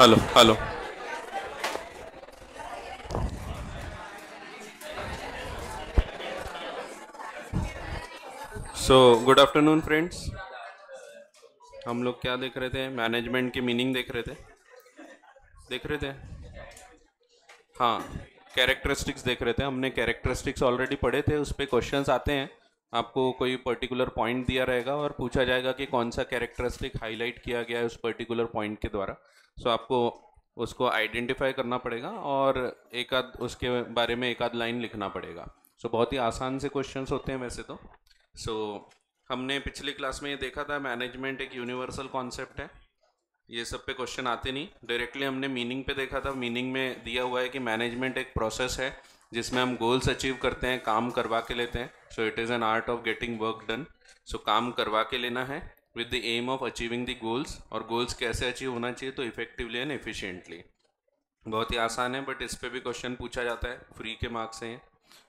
Hello hello. So good afternoon friends. हम लोग क्या देख रहे थे? मैनेजमेंट की मीनिंग देख रहे थे। देख रहे थे। हाँ, कैरेक्टरिस्टिक्स देख रहे थे। हमने कैरेक्टरिस्टिक्स ऑलरेडी पढ़े थे, उस पर क्वेश्चंस आते हैं। आपको कोई पर्टिकुलर पॉइंट दिया रहेगा और पूछा जाएगा कि कौन सा कैरेक्टरिस्टिक हाईलाइट किया गया है उस पर्टिकुलर पॉइंट के द्वारा। सो आपको उसको आइडेंटिफाई करना पड़ेगा और एक आध उसके बारे में एक आध लाइन लिखना पड़ेगा। सो बहुत ही आसान से क्वेश्चंस होते हैं वैसे तो। सो हमने पिछली क्लास में ये देखा था, मैनेजमेंट एक यूनिवर्सल कॉन्सेप्ट है। ये सब पे क्वेश्चन आते नहीं, डायरेक्टली हमने मीनिंग पे देखा था। मीनिंग में दिया हुआ है कि मैनेजमेंट एक प्रोसेस है जिसमें हम गोल्स अचीव करते हैं, काम करवा के लेते हैं। So it is an art of getting work done. So काम करवा के लेना है with the aim of achieving the goals. और गोल्स कैसे अचीव होना चाहिए? तो इफेक्टिवली एंड एफिशिएंटली। बहुत ही आसान है, बट इस पे भी क्वेश्चन पूछा जाता है, फ्री के मार्क्स से।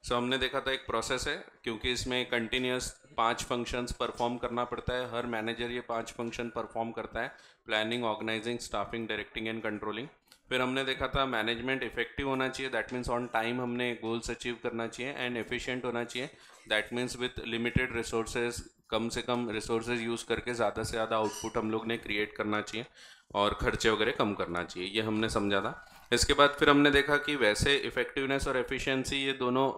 सो हमने देखा था एक प्रोसेस है, क्योंकि इसमें कंटिन्यूस 5 फंक्शंस परफॉर्म करना पड़ता है। हर मैनेजर ये 5 फंक्शन परफॉर्म करता है: planning, organizing, staffing, directing and controlling. फिर हमने देखा था मैनेजमेंट इफेक्टिव होना चाहिए, दैट मीन्स ऑन टाइम हमने गोल्स अचीव करना चाहिए। एंड एफिशिएंट होना चाहिए, that means with limited resources, कम से कम रिसोर्सेज यूज़ करके ज़्यादा से ज़्यादा आउटपुट हम लोग ने क्रिएट करना चाहिए। और खर्चे वगैरह कम करना चाहिए, ये हमने समझा था। इसके बाद फिर हमने देखा कि वैसे इफ़ेक्टिवनेस और एफिशिएंसी ये दोनों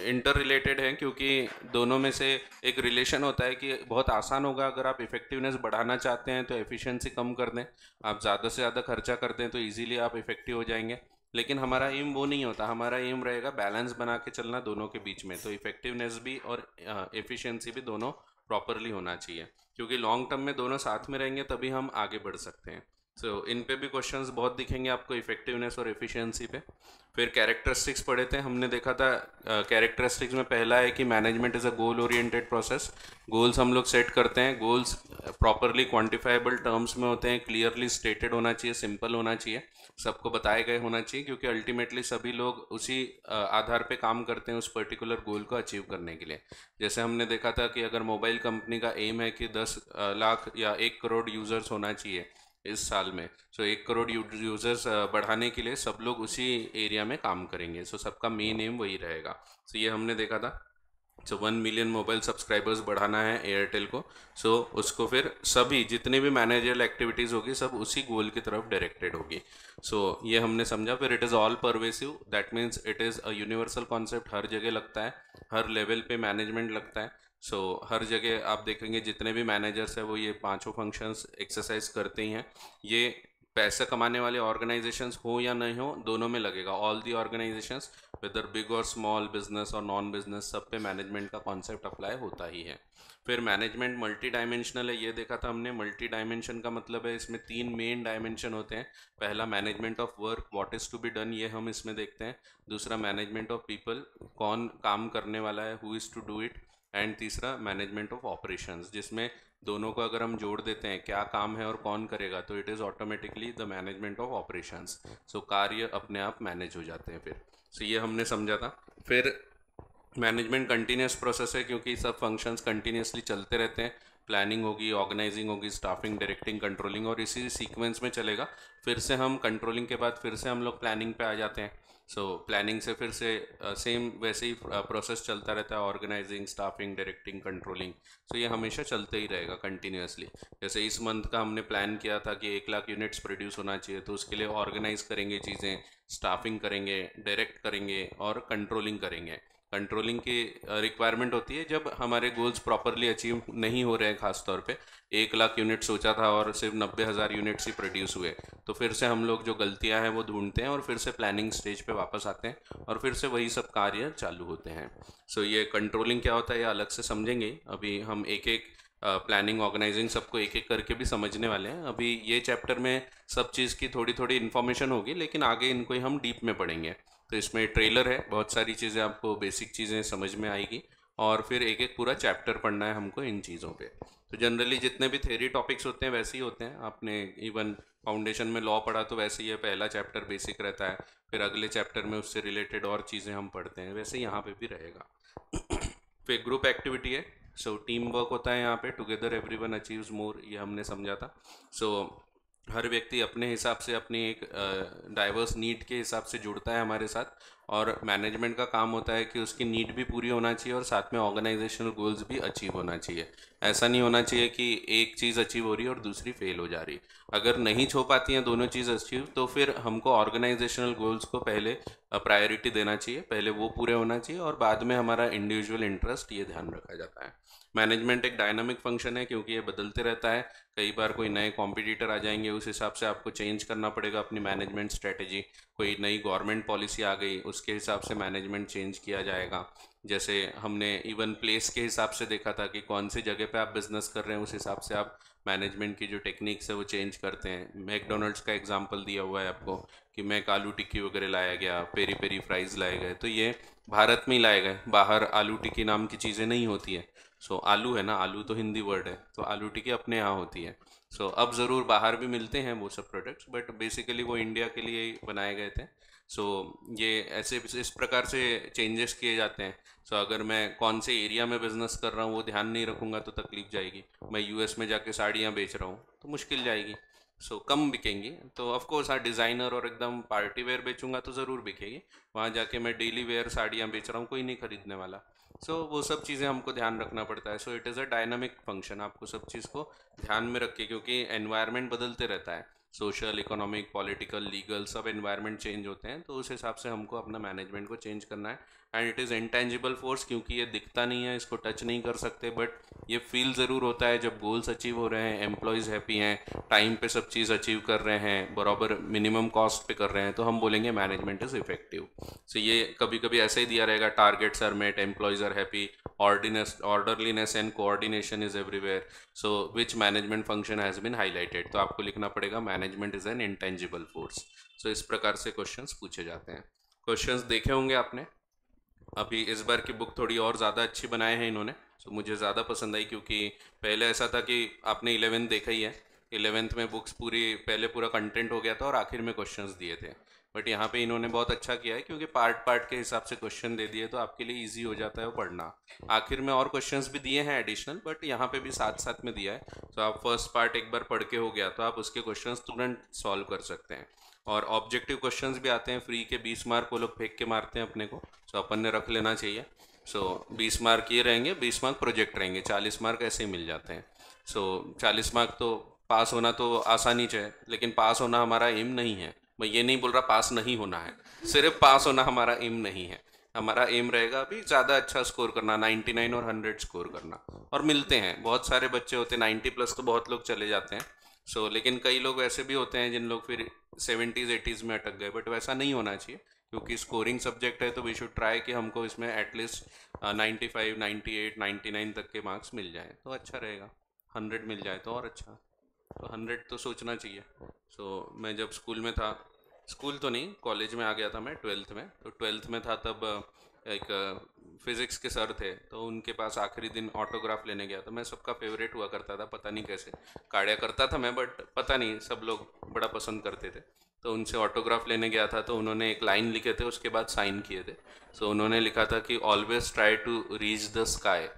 इंटर रिलेटेड हैं, क्योंकि दोनों में से एक रिलेशन होता है कि बहुत आसान होगा अगर आप इफ़ेक्टिवनेस बढ़ाना चाहते हैं तो एफिशिएंसी कम कर दें। आप ज़्यादा से ज़्यादा खर्चा कर दें तो इजीली आप इफ़ेक्टिव हो जाएंगे। लेकिन हमारा एम वो नहीं होता। हमारा एम रहेगा बैलेंस बना के चलना दोनों के बीच में। तो इफ़ेक्टिवनेस भी और एफिशिएंसी भी दोनों प्रॉपरली होना चाहिए, क्योंकि लॉन्ग टर्म में दोनों साथ में रहेंगे तभी हम आगे बढ़ सकते हैं। सो इन पे भी क्वेश्चंस बहुत दिखेंगे आपको, इफेक्टिवनेस और एफिशिएंसी पे। फिर कैरेक्टरिस्टिक्स पढ़े थे हमने, देखा था कैरेक्टरिस्टिक्स में पहला है कि management is a goal oriented process. Goals हम लोग सेट करते हैं। गोल्स प्रॉपरली क्वांटिफाइबल टर्म्स में होते हैं, क्लियरली स्टेटेड होना चाहिए, सिंपल होना चाहिए, सबको बताए गए होना चाहिए, क्योंकि अल्टीमेटली सभी लोग उसी आधार पे काम करते हैं उस पर्टिकुलर गोल को अचीव करने के लिए। जैसे हमने देखा था कि अगर मोबाइल कंपनी का एम है कि 10 लाख या 1 करोड़ यूज़र्स होना चाहिए इस साल में, सो 1 करोड़ यूज़र्स बढ़ाने के लिए सब लोग उसी एरिया में काम करेंगे। सो सबका मेन एम वही रहेगा। सो ये हमने देखा था। सो 1 मिलियन मोबाइल सब्सक्राइबर्स बढ़ाना है एयरटेल को। सो उसको फिर सभी जितने भी मैनेजरल एक्टिविटीज़ होगी सब उसी गोल की तरफ डायरेक्टेड होगी। सो ये हमने समझा। फिर it is all pervasive, that means it is a universal concept, हर जगह लगता है, हर लेवल पे मैनेजमेंट लगता है। सो हर जगह आप देखेंगे जितने भी मैनेजर्स हैं वो ये पांचों फंक्शंस एक्सरसाइज करते ही हैं। ये पैसा कमाने वाले ऑर्गेनाइजेशंस हो या नहीं हो, दोनों में लगेगा। All the organisations, whether big और स्मॉल बिजनेस और नॉन बिजनेस, सब पे मैनेजमेंट का कॉन्सेप्ट अप्लाई होता ही है। फिर मैनेजमेंट मल्टी डायमेंशनल है, ये देखा था हमने। मल्टी डायमेंशन का मतलब है इसमें 3 मेन डायमेंशन होते हैं। पहला management of work, what is to be done, ये हम इसमें देखते हैं। दूसरा मैनेजमेंट ऑफ पीपल, कौन काम करने वाला है, who is to do it. And तीसरा मैनेजमेंट ऑफ ऑपरेशंस, जिसमें दोनों को अगर हम जोड़ देते हैं क्या काम है और कौन करेगा, तो it is automatically the management of operations. So कार्य अपने आप मैनेज हो जाते हैं फिर। सो ये हमने समझा था। फिर मैनेजमेंट कंटिन्यूस प्रोसेस है, क्योंकि सब फंक्शंस कंटिन्यूसली चलते रहते हैं। प्लानिंग होगी, ऑर्गेनाइजिंग होगी, स्टाफिंग, डायरेक्टिंग, कंट्रोलिंग, और इसी सीक्वेंस में चलेगा। फिर से हम कंट्रोलिंग के बाद फिर से हम लोग प्लानिंग पे आ जाते हैं। सो प्लानिंग से फिर से सेम वैसे ही प्रोसेस चलता रहता है, ऑर्गेनाइजिंग, स्टाफिंग, डायरेक्टिंग, कंट्रोलिंग। सो ये हमेशा चलते ही रहेगा कंटिन्यूसली। जैसे इस मंथ का हमने प्लान किया था कि 1 लाख यूनिट्स प्रोड्यूस होना चाहिए, तो उसके लिए ऑर्गेनाइज करेंगे चीज़ें, स्टाफिंग करेंगे, डायरेक्ट करेंगे और कंट्रोलिंग करेंगे। कंट्रोलिंग की रिक्वायरमेंट होती है जब हमारे गोल्स प्रॉपरली अचीव नहीं हो रहे हैं। खास तौर पे 1 लाख यूनिट सोचा था और सिर्फ 90,000 यूनिट्स ही प्रोड्यूस हुए, तो फिर से हम लोग जो गलतियां हैं वो ढूंढते हैं और फिर से प्लानिंग स्टेज पे वापस आते हैं और फिर से वही सब कार्य चालू होते हैं। सो ये कंट्रोलिंग क्या होता है ये अलग से समझेंगे। अभी हम एक एक प्लानिंग, ऑर्गेनाइजिंग सबको एक एक करके भी समझने वाले हैं। अभी ये चैप्टर में सब चीज़ की थोड़ी थोड़ी इन्फॉर्मेशन होगी, लेकिन आगे इनको ही हम डीप में पढ़ेंगे। तो इसमें ट्रेलर है, बहुत सारी चीज़ें आपको, बेसिक चीज़ें समझ में आएगी, और फिर एक एक पूरा चैप्टर पढ़ना है हमको इन चीज़ों पे। तो जनरली जितने भी थ्योरी टॉपिक्स होते हैं वैसे ही होते हैं। आपने इवन फाउंडेशन में लॉ पढ़ा तो वैसे ही है, पहला चैप्टर बेसिक रहता है, फिर अगले चैप्टर में उससे रिलेटेड और चीज़ें हम पढ़ते हैं, वैसे यहाँ पे भी रहेगा। फिर ग्रुप एक्टिविटी है। सो टीम वर्क होता है यहाँ पे, टुगेदर एवरीवन अचीव्स मोर, ये हमने समझा था। सो हर व्यक्ति अपने हिसाब से अपनी एक डाइवर्स नीड के हिसाब से जुड़ता है हमारे साथ, और मैनेजमेंट का काम होता है कि उसकी नीड भी पूरी होना चाहिए और साथ में ऑर्गेनाइजेशनल गोल्स भी अचीव होना चाहिए। ऐसा नहीं होना चाहिए कि एक चीज़ अचीव हो रही है और दूसरी फेल हो जा रही। अगर नहीं हो पाती हैं दोनों चीज़ अचीव, तो फिर हमको ऑर्गेनाइजेशनल गोल्स को पहले प्रायोरिटी देना चाहिए, पहले वो पूरे होना चाहिए और बाद में हमारा इंडिविजुअल इंटरेस्ट, ये ध्यान रखा जाता है। मैनेजमेंट एक डायनामिक फंक्शन है क्योंकि ये बदलते रहता है। कई बार कोई नए कॉम्पिटिटर आ जाएंगे, उस हिसाब से आपको चेंज करना पड़ेगा अपनी मैनेजमेंट स्ट्रेटेजी। कोई नई गवर्नमेंट पॉलिसी आ गई, उसके हिसाब से मैनेजमेंट चेंज किया जाएगा। जैसे हमने इवन प्लेस के हिसाब से देखा था कि कौन सी जगह पे आप बिजनेस कर रहे हैं, उस हिसाब से आप मैनेजमेंट की जो टेक्निक्स है वो चेंज करते हैं। मैकडोनल्ड्स का एग्जांपल दिया हुआ है आपको कि मैक आलू टिक्की वगैरह लाया गया, पेरी पेरी फ्राइज़ लाए गए, तो ये भारत में ही लाए गए, बाहर आलू टिक्की नाम की चीज़ें नहीं होती है। सो आलू है ना, आलू तो हिंदी वर्ड है, तो आलू टिक्की अपने यहाँ होती है। सो अब ज़रूर बाहर भी मिलते हैं वो सब प्रोडक्ट्स, बट बेसिकली वो इंडिया के लिए ही बनाए गए थे। सो ये ऐसे इस प्रकार से चेंजेस किए जाते हैं। सो अगर मैं कौन से एरिया में बिजनेस कर रहा हूँ वो ध्यान नहीं रखूँगा तो तकलीफ जाएगी। मैं यूएस में जाके साड़ियाँ बेच रहा हूँ तो मुश्किल जाएगी, सो कम बिकेंगी। तो ऑफ कोर्स हाँ, डिज़ाइनर और एकदम पार्टी वेयर बेचूंगा तो ज़रूर बिकेगी। वहाँ जाके मैं डेली वेयर साड़ियाँ बेच रहा हूँ, कोई नहीं खरीदने वाला। सो वो सब चीज़ें हमको ध्यान रखना पड़ता है। So it is a dynamic function, आपको सब चीज़ को ध्यान में रख के, क्योंकि एनवायरनमेंट बदलते रहता है, सोशल, इकोनॉमिक, पॉलिटिकल, लीगल, सब एनवायरनमेंट चेंज होते हैं, तो उस हिसाब से हमको अपना मैनेजमेंट को चेंज करना है। And it is intangible force, क्योंकि ये दिखता नहीं है, इसको टच नहीं कर सकते, बट ये फील ज़रूर होता है जब गोल्स अचीव हो रहे हैं, एम्प्लॉयज़ हैप्पी हैं, टाइम पे सब चीज़ अचीव कर रहे हैं, बराबर मिनिमम कॉस्ट पे कर रहे हैं, तो हम बोलेंगे मैनेजमेंट इज़ इफेक्टिव। सो ये कभी कभी ऐसे ही दिया रहेगा, targets are met, employees are happy, orderliness and coordination is everywhere, so which management function has been highlighted. तो आपको लिखना पड़ेगा management is an intangible force. So इस प्रकार से क्वेश्चंस पूछे जाते हैं। क्वेश्चंस देखे होंगे आपने। अभी इस बार की बुक थोड़ी और ज़्यादा अच्छी बनाए हैं इन्होंने, सो मुझे ज़्यादा पसंद आई, क्योंकि पहले ऐसा था कि आपने 11th देखा ही है, 11th में बुक्स पूरी पहले पूरा कंटेंट हो गया था और आखिर में क्वेश्चंस दिए थे। बट यहाँ पे इन्होंने बहुत अच्छा किया है, क्योंकि पार्ट पार्ट के हिसाब से क्वेश्चन दे दिए, तो आपके लिए इजी हो जाता है वो पढ़ना। आखिर में और क्वेश्चंस भी दिए हैं एडिशनल, बट यहाँ पे भी साथ साथ में दिया है। तो आप फर्स्ट पार्ट एक बार पढ़ के हो गया तो आप उसके क्वेश्चंस तुरंत सॉल्व कर सकते हैं। और ऑब्जेक्टिव क्वेश्चंस भी आते हैं फ्री के, 20 मार्क वो लोग फेंक के मारते हैं अपने को, सो अपन ने रख लेना चाहिए। सो 20 मार्क ये रहेंगे, 20 मार्क प्रोजेक्ट रहेंगे, 40 मार्क ऐसे ही मिल जाते हैं। सो 40 मार्क तो पास होना तो आसानी है, लेकिन पास होना हमारा एम नहीं है। मैं ये नहीं बोल रहा पास नहीं होना है, सिर्फ पास होना हमारा एम नहीं है। हमारा एम रहेगा अभी ज़्यादा अच्छा स्कोर करना, 99 और 100 स्कोर करना। और मिलते हैं, बहुत सारे बच्चे होते हैं 90 प्लस, तो बहुत लोग चले जाते हैं। सो लेकिन कई लोग ऐसे भी होते हैं जिन लोग फिर 70s 80s में अटक गए, बट वैसा नहीं होना चाहिए, क्योंकि स्कोरिंग सब्जेक्ट है, तो वी शुड ट्राई कि हमको इसमें एटलीस्ट 95 98 99 तक के मार्क्स मिल जाए तो अच्छा रहेगा। 100 मिल जाए तो और अच्छा, तो 100 तो सोचना चाहिए। सो मैं जब स्कूल में था, स्कूल तो नहीं, कॉलेज में आ गया था मैं 12th में, तो 12th में था तब एक फिज़िक्स के सर थे, तो उनके पास आखिरी दिन ऑटोग्राफ लेने गया, तो मैं सबका फेवरेट हुआ करता था, पता नहीं कैसे काढ़िया करता था मैं, बट पता नहीं सब लोग बड़ा पसंद करते थे। तो उनसे ऑटोग्राफ लेने गया था, तो उन्होंने एक लाइन लिखे थे, उसके बाद साइन किए थे। सो उन्होंने लिखा था कि always try to reach the sky,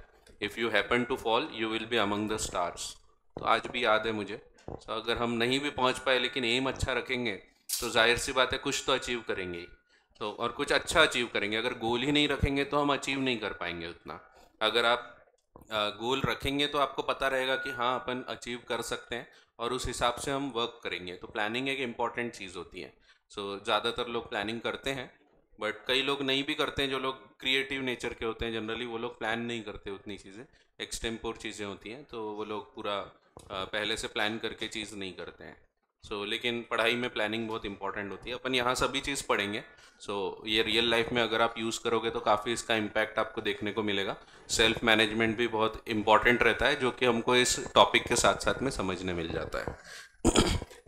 if you happen to fall you will be among the stars. तो आज भी याद है मुझे। तो अगर हम नहीं भी पहुंच पाए लेकिन एम अच्छा रखेंगे, तो जाहिर सी बात है कुछ तो अचीव करेंगे ही। तो और कुछ अच्छा अचीव करेंगे, अगर गोल ही नहीं रखेंगे तो हम अचीव नहीं कर पाएंगे उतना। अगर आप गोल रखेंगे तो आपको पता रहेगा कि हाँ अपन अचीव कर सकते हैं, और उस हिसाब से हम वर्क करेंगे। तो प्लानिंग एक इम्पॉर्टेंट चीज़ होती है। सो ज़्यादातर लोग प्लानिंग करते हैं, बट कई लोग नहीं भी करते हैं, जो लोग क्रिएटिव नेचर के होते हैं जनरली वो लोग प्लान नहीं करते उतनी चीज़ें, एक्सटेम्पोर चीज़ें होती हैं, तो वो लोग पूरा पहले से प्लान करके चीज़ नहीं करते हैं। सो लेकिन पढ़ाई में प्लानिंग बहुत इंपॉर्टेंट होती है, अपन यहाँ सभी चीज़ पढ़ेंगे। सो ये रियल लाइफ में अगर आप यूज़ करोगे तो काफ़ी इसका इम्पैक्ट आपको देखने को मिलेगा। सेल्फ मैनेजमेंट भी बहुत इंपॉर्टेंट रहता है, जो कि हमको इस टॉपिक के साथ साथ में समझने मिल जाता है।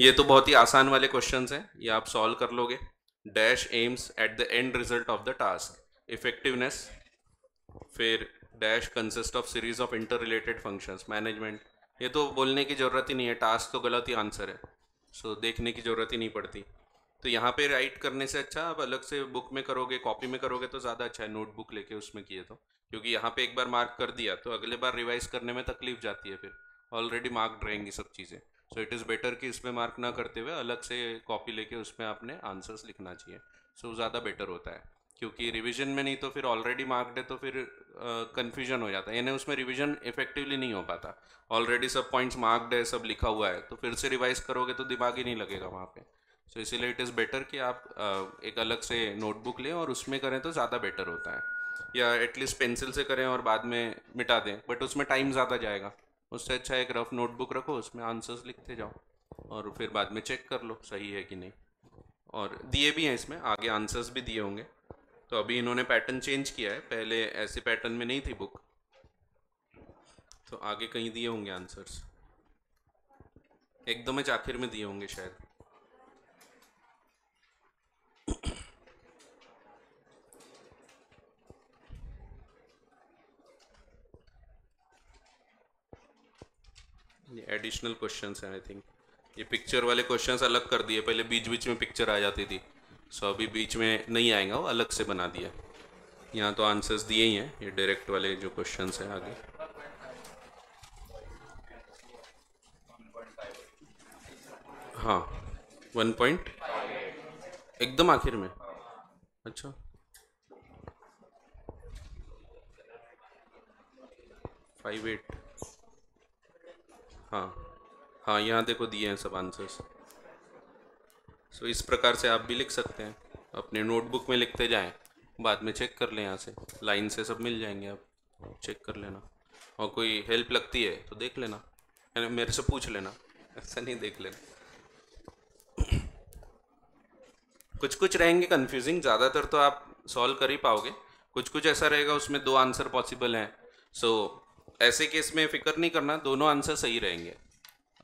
ये तो बहुत ही आसान वाले क्वेश्चंस हैं, ये आप सॉल्व कर लोगे। Dash aims at the end result of the task, effectiveness, फिर dash consist of series of inter related functions, management. ये तो बोलने की ज़रूरत ही नहीं है, टास्क तो गलत ही आंसर है, सो देखने की ज़रूरत ही नहीं पड़ती। तो यहाँ पे राइट करने से अच्छा आप अलग से बुक में करोगे, कॉपी में करोगे तो ज़्यादा अच्छा है, नोटबुक लेके उसमें किए तो। क्योंकि यहाँ पे एक बार मार्क कर दिया तो अगले बार रिवाइज करने में तकलीफ जाती है, फिर ऑलरेडी मार्क रहेंगी सब चीज़ें। सो इट इज़ बेटर कि इसमें मार्क ना करते हुए अलग से कॉपी लेके उसमें आपने आंसर्स लिखना चाहिए। सो ज़्यादा बेटर होता है, क्योंकि रिवीजन में नहीं तो फिर ऑलरेडी मार्क्ड है तो फिर कन्फ्यूजन हो जाता है, यानी उसमें रिवीजन इफेक्टिवली नहीं हो पाता। ऑलरेडी सब पॉइंट्स मार्क्ड है, सब लिखा हुआ है, तो फिर से रिवाइज करोगे तो दिमाग ही नहीं लगेगा वहाँ पे। सो इसीलिए इट इज़ बेटर कि आप एक अलग से नोटबुक लें और उसमें करें तो ज़्यादा बेटर होता है, या एटलीस्ट पेंसिल से करें और बाद में मिटा दें, बट उसमें टाइम ज़्यादा जाएगा। उससे अच्छा एक रफ नोटबुक रखो, उसमें आंसर्स लिखते जाओ और फिर बाद में चेक कर लो सही है कि नहीं। और दिए भी हैं इसमें, आगे आंसर्स भी दिए होंगे। तो अभी इन्होंने पैटर्न चेंज किया है, पहले ऐसे पैटर्न में नहीं थी बुक, तो आगे कहीं दिए होंगे आंसर्स, एकदम आखिर में दिए होंगे शायद। ये एडिशनल क्वेश्चंस हैं आई थिंक। ये पिक्चर वाले क्वेश्चंस अलग कर दिए, पहले बीच बीच में पिक्चर आ जाती थी, सो अभी बीच में नहीं आएगा, वो अलग से बना दिया। यहाँ तो आंसर्स दिए ही हैं, ये डायरेक्ट वाले जो क्वेश्चंस हैं आगे। हाँ 1 पॉइंट एकदम आखिर में। अच्छा 58। हाँ हाँ, यहाँ देखो दिए हैं सब आंसर्स। सो इस प्रकार से आप भी लिख सकते हैं, अपने नोटबुक में लिखते जाएं, बाद में चेक कर लें, यहाँ से लाइन से सब मिल जाएंगे, आप चेक कर लेना। और कोई हेल्प लगती है तो देख लेना, यानी मेरे से पूछ लेना, ऐसा नहीं देख लेना। कुछ कुछ रहेंगे कंफ्यूजिंग, ज़्यादातर तो आप सॉल्व कर ही पाओगे। कुछ कुछ ऐसा रहेगा उसमें 2 आंसर पॉसिबल हैं, सो ऐसे केस में फिक्र नहीं करना, दोनों आंसर सही रहेंगे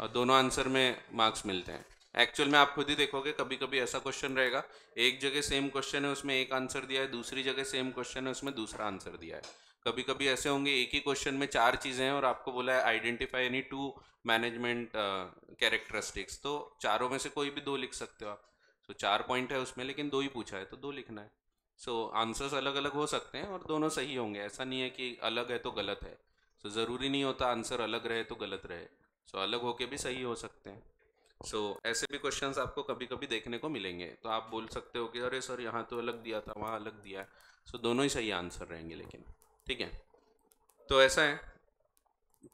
और दोनों आंसर में मार्क्स मिलते हैं। एक्चुअल में आप खुद ही देखोगे, कभी कभी ऐसा क्वेश्चन रहेगा, एक जगह सेम क्वेश्चन है उसमें एक आंसर दिया है, दूसरी जगह सेम क्वेश्चन है उसमें दूसरा आंसर दिया है। कभी कभी ऐसे होंगे एक ही क्वेश्चन में 4 चीज़ें हैं और आपको बोला है आइडेंटिफाई एनी 2 मैनेजमेंट कैरेक्टरिस्टिक्स, तो चारों में से कोई भी 2 लिख सकते हो आप। तो 4 पॉइंट है उसमें, लेकिन 2 ही पूछा है तो 2 लिखना है। सो आंसर्स अलग अलग हो सकते हैं और दोनों सही होंगे, ऐसा नहीं है कि अलग है तो गलत है। सो ज़रूरी नहीं होता आंसर अलग रहे तो गलत रहे, सो अलग होके भी सही हो सकते हैं। सो ऐसे भी क्वेश्चंस आपको कभी कभी देखने को मिलेंगे, तो आप बोल सकते हो कि अरे सर यहाँ तो अलग दिया था वहाँ अलग दिया है। सो दोनों ही सही आंसर रहेंगे लेकिन, ठीक है। तो ऐसा है,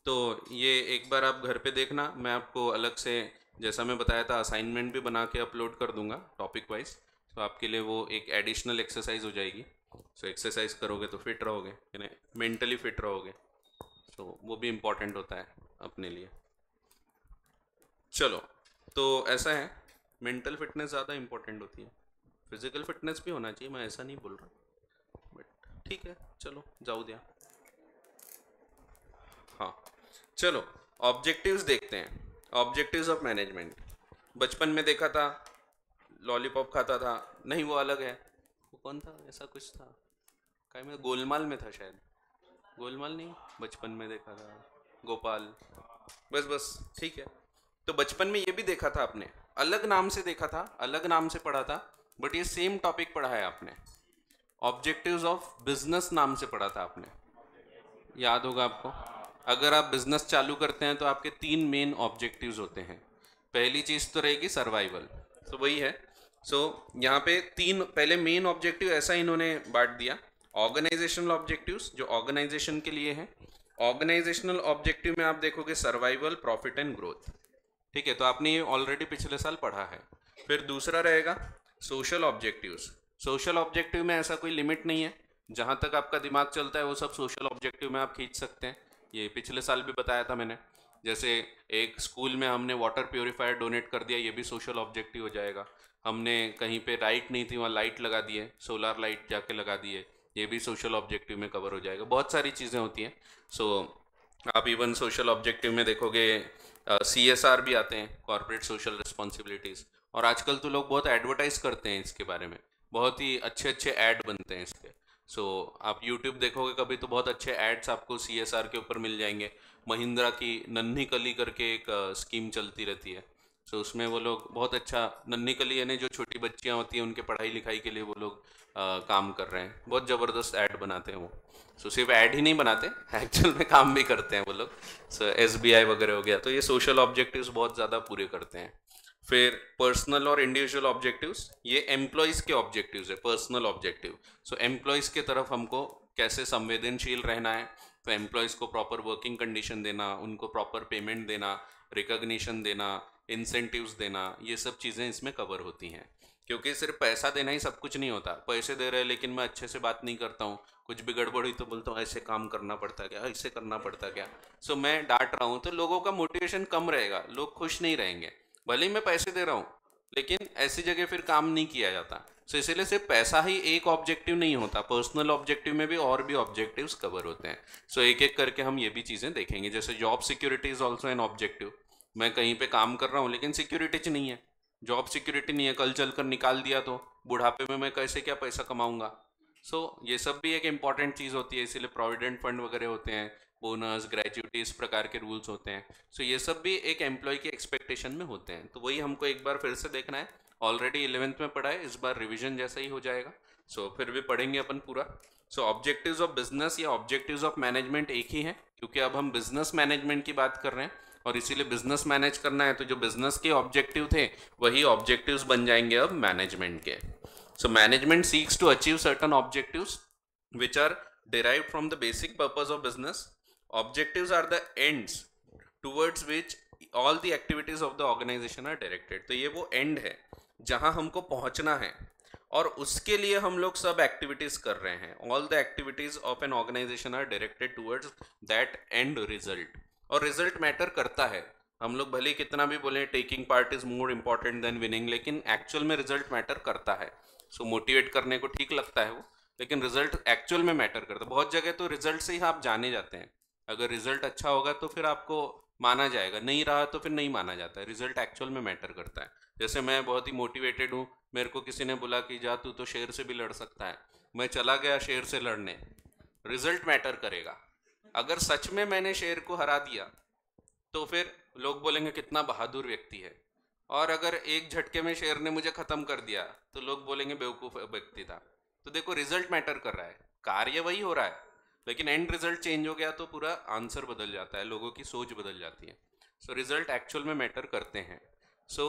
तो ये एक बार आप घर पे देखना, मैं आपको अलग से जैसा मैं बताया था असाइनमेंट भी बना के अपलोड कर दूंगा टॉपिक वाइज, तो आपके लिए वो एक एडिशनल एक्सरसाइज हो जाएगी। सो एक्सरसाइज करोगे तो फिट रहोगे, यानी मेंटली फिट रहोगे, तो वो भी इम्पॉर्टेंट होता है अपने लिए। चलो, तो ऐसा है, मेंटल फिटनेस ज़्यादा इम्पोर्टेंट होती है, फिजिकल फिटनेस भी होना चाहिए, मैं ऐसा नहीं बोल रहा, बट ठीक है चलो जाओ दिया। हाँ चलो, ऑब्जेक्टिव्स देखते हैं, ऑब्जेक्टिव्स ऑफ मैनेजमेंट। बचपन में देखा था लॉलीपॉप खाता था, नहीं वो अलग है, वो कौन था, ऐसा कुछ था, कहीं में गोलमाल में था शायद, गोलमाल नहीं, बचपन में देखा था गोपाल, बस बस ठीक है। तो बचपन में ये भी देखा था आपने, अलग नाम से देखा था, अलग नाम से पढ़ा था, बट ये सेम टॉपिक पढ़ा है आपने। ऑब्जेक्टिव्स ऑफ बिजनेस नाम से पढ़ा था आपने, याद होगा आपको। अगर आप बिजनेस चालू करते हैं तो आपके 3 मेन ऑब्जेक्टिव्स होते हैं। पहली चीज़ तो रहेगी सर्वाइवल, तो वही है। सो यहाँ पे 3 पहले मेन ऑब्जेक्टिव ऐसा इन्होंने बांट दिया। ऑर्गेनाइजेशनल ऑब्जेक्टिव्स जो ऑर्गेनाइजेशन के लिए हैं, ऑर्गेनाइजेशनल ऑब्जेक्टिव में आप देखोगे सर्वाइवल, प्रॉफिट एंड ग्रोथ, ठीक है, तो आपने ये ऑलरेडी पिछले साल पढ़ा है। फिर दूसरा रहेगा सोशल ऑब्जेक्टिव्स। सोशल ऑब्जेक्टिव में ऐसा कोई लिमिट नहीं है, जहाँ तक आपका दिमाग चलता है वो सब सोशल ऑब्जेक्टिव में आप खींच सकते हैं, ये पिछले साल भी बताया था मैंने। जैसे एक स्कूल में हमने वाटर प्योरीफायर डोनेट कर दिया, ये भी सोशल ऑब्जेक्टिव हो जाएगा। हमने कहीं पे लाइट नहीं थी, वहाँ लाइट लगा दिए, सोलर लाइट जाके लगा दिए, ये भी सोशल ऑब्जेक्टिव में कवर हो जाएगा। बहुत सारी चीज़ें होती हैं। सो आप इवन सोशल ऑब्जेक्टिव में देखोगे CSR भी आते हैं, कॉर्पोरेट सोशल रिस्पॉन्सिबिलिटीज़, और आजकल तो लोग बहुत एडवर्टाइज करते हैं इसके बारे में, बहुत ही अच्छे अच्छे ऐड बनते हैं इसके। सो आप YouTube देखोगे कभी तो बहुत अच्छे एड्स आपको CSR के ऊपर मिल जाएंगे। महिंद्रा की नन्ही कली करके एक स्कीम चलती रहती है, सो उसमें वो लोग बहुत अच्छा, नन्ही कली यानी जो छोटी बच्चियां होती हैं उनके पढ़ाई लिखाई के लिए वो लोग काम कर रहे हैं। बहुत ज़बरदस्त ऐड बनाते हैं वो। सो सिर्फ ऐड ही नहीं बनाते, एक्चुअल में काम भी करते हैं वो लोग। सो SBI वगैरह हो गया, तो ये सोशल ऑब्जेक्टिव्स बहुत ज़्यादा पूरे करते हैं। फिर पर्सनल और इंडिविजुअल ऑब्जेक्टिव्स, ये एम्प्लॉयज़ के ऑब्जेक्टिव्स है, पर्सनल ऑब्जेक्टिव। सो एम्प्लॉयज़ के तरफ हमको कैसे संवेदनशील रहना है, तो एम्प्लॉयज़ को प्रॉपर वर्किंग कंडीशन देना, उनको प्रॉपर पेमेंट देना, रिकॉग्निशन देना, इंसेंटिव्स देना, ये सब चीज़ें इसमें कवर होती हैं। क्योंकि सिर्फ पैसा देना ही सब कुछ नहीं होता। पैसे दे रहे हैं लेकिन मैं अच्छे से बात नहीं करता हूँ, कुछ भी गड़बड़ हुई तो बोलता हूँ ऐसे काम करना पड़ता क्या, ऐसे करना पड़ता क्या। सो मैं डांट रहा हूँ तो लोगों का मोटिवेशन कम रहेगा, लोग खुश नहीं रहेंगे। भले ही मैं पैसे दे रहा हूँ लेकिन ऐसी जगह फिर काम नहीं किया जाता। सो इसीलिए सिर्फ पैसा ही एक ऑब्जेक्टिव नहीं होता, पर्सनल ऑब्जेक्टिव में भी और भी ऑब्जेक्टिव्स कवर होते हैं। सो एक एक करके हम ये भी चीज़ें देखेंगे। जैसे job security is also an objective. मैं कहीं पे काम कर रहा हूँ लेकिन सिक्योरिटी नहीं है, जॉब सिक्योरिटी नहीं है, कल चल कर निकाल दिया तो बुढ़ापे में मैं कैसे क्या पैसा कमाऊंगा। सो ये सब भी एक इम्पॉर्टेंट चीज़ होती है, इसीलिए प्रोविडेंट फंड वगैरह होते हैं, बोनस, ग्रेजुइटी, इस प्रकार के रूल्स होते हैं। सो ये सब भी एक एम्प्लॉय की एक्सपेक्टेशन में होते हैं। तो वही हमको एक बार फिर से देखना है। ऑलरेडी 11th में पढ़ा है, इस बार रिविजन जैसा ही हो जाएगा। सो फिर भी पढ़ेंगे अपन पूरा। सो ऑब्जेक्टिव्स ऑफ बिजनेस या ऑब्जेक्टिव्स ऑफ मैनेजमेंट एक ही है, क्योंकि अब हम बिजनेस मैनेजमेंट की बात कर रहे हैं और इसीलिए बिजनेस मैनेज करना है, तो जो बिजनेस के ऑब्जेक्टिव थे वही ऑब्जेक्टिव्स बन जाएंगे अब मैनेजमेंट के। So management seeks to achieve certain objectives which are derived from the basic purpose of business. Objectives are the ends towards which all the activities of the organization are directed. तो ये वो end है जहां हमको पहुंचना है और उसके लिए हम लोग सब एक्टिविटीज कर रहे हैं। All the activities of an organization are directed towards that end result. और रिजल्ट मैटर करता है। हम लोग भले कितना भी बोले taking part is more important then winning, लेकिन एक्चुअल में रिजल्ट मैटर करता है। सो मोटिवेट करने को ठीक लगता है वो, लेकिन रिजल्ट एक्चुअल में मैटर करता है। बहुत जगह तो रिजल्ट से ही आप जाने जाते हैं। अगर रिजल्ट अच्छा होगा तो फिर आपको माना जाएगा, नहीं रहा तो फिर नहीं माना जाता है। रिजल्ट एक्चुअल में मैटर करता है। जैसे मैं बहुत ही मोटिवेटेड हूँ, मेरे को किसी ने बोला कि जा तू तो शेर से भी लड़ सकता है, मैं चला गया शेर से लड़ने, रिजल्ट मैटर करेगा। अगर सच में मैंने शेर को हरा दिया तो फिर लोग बोलेंगे कितना बहादुर व्यक्ति है, और अगर एक झटके में शेर ने मुझे खत्म कर दिया तो लोग बोलेंगे बेवकूफ व्यक्ति था। तो देखो रिजल्ट मैटर कर रहा है, कार्य वही हो रहा है, लेकिन एंड रिजल्ट चेंज हो गया तो पूरा आंसर बदल जाता है, लोगों की सोच बदल जाती है। सो रिजल्ट एक्चुअल में मैटर करते हैं। सो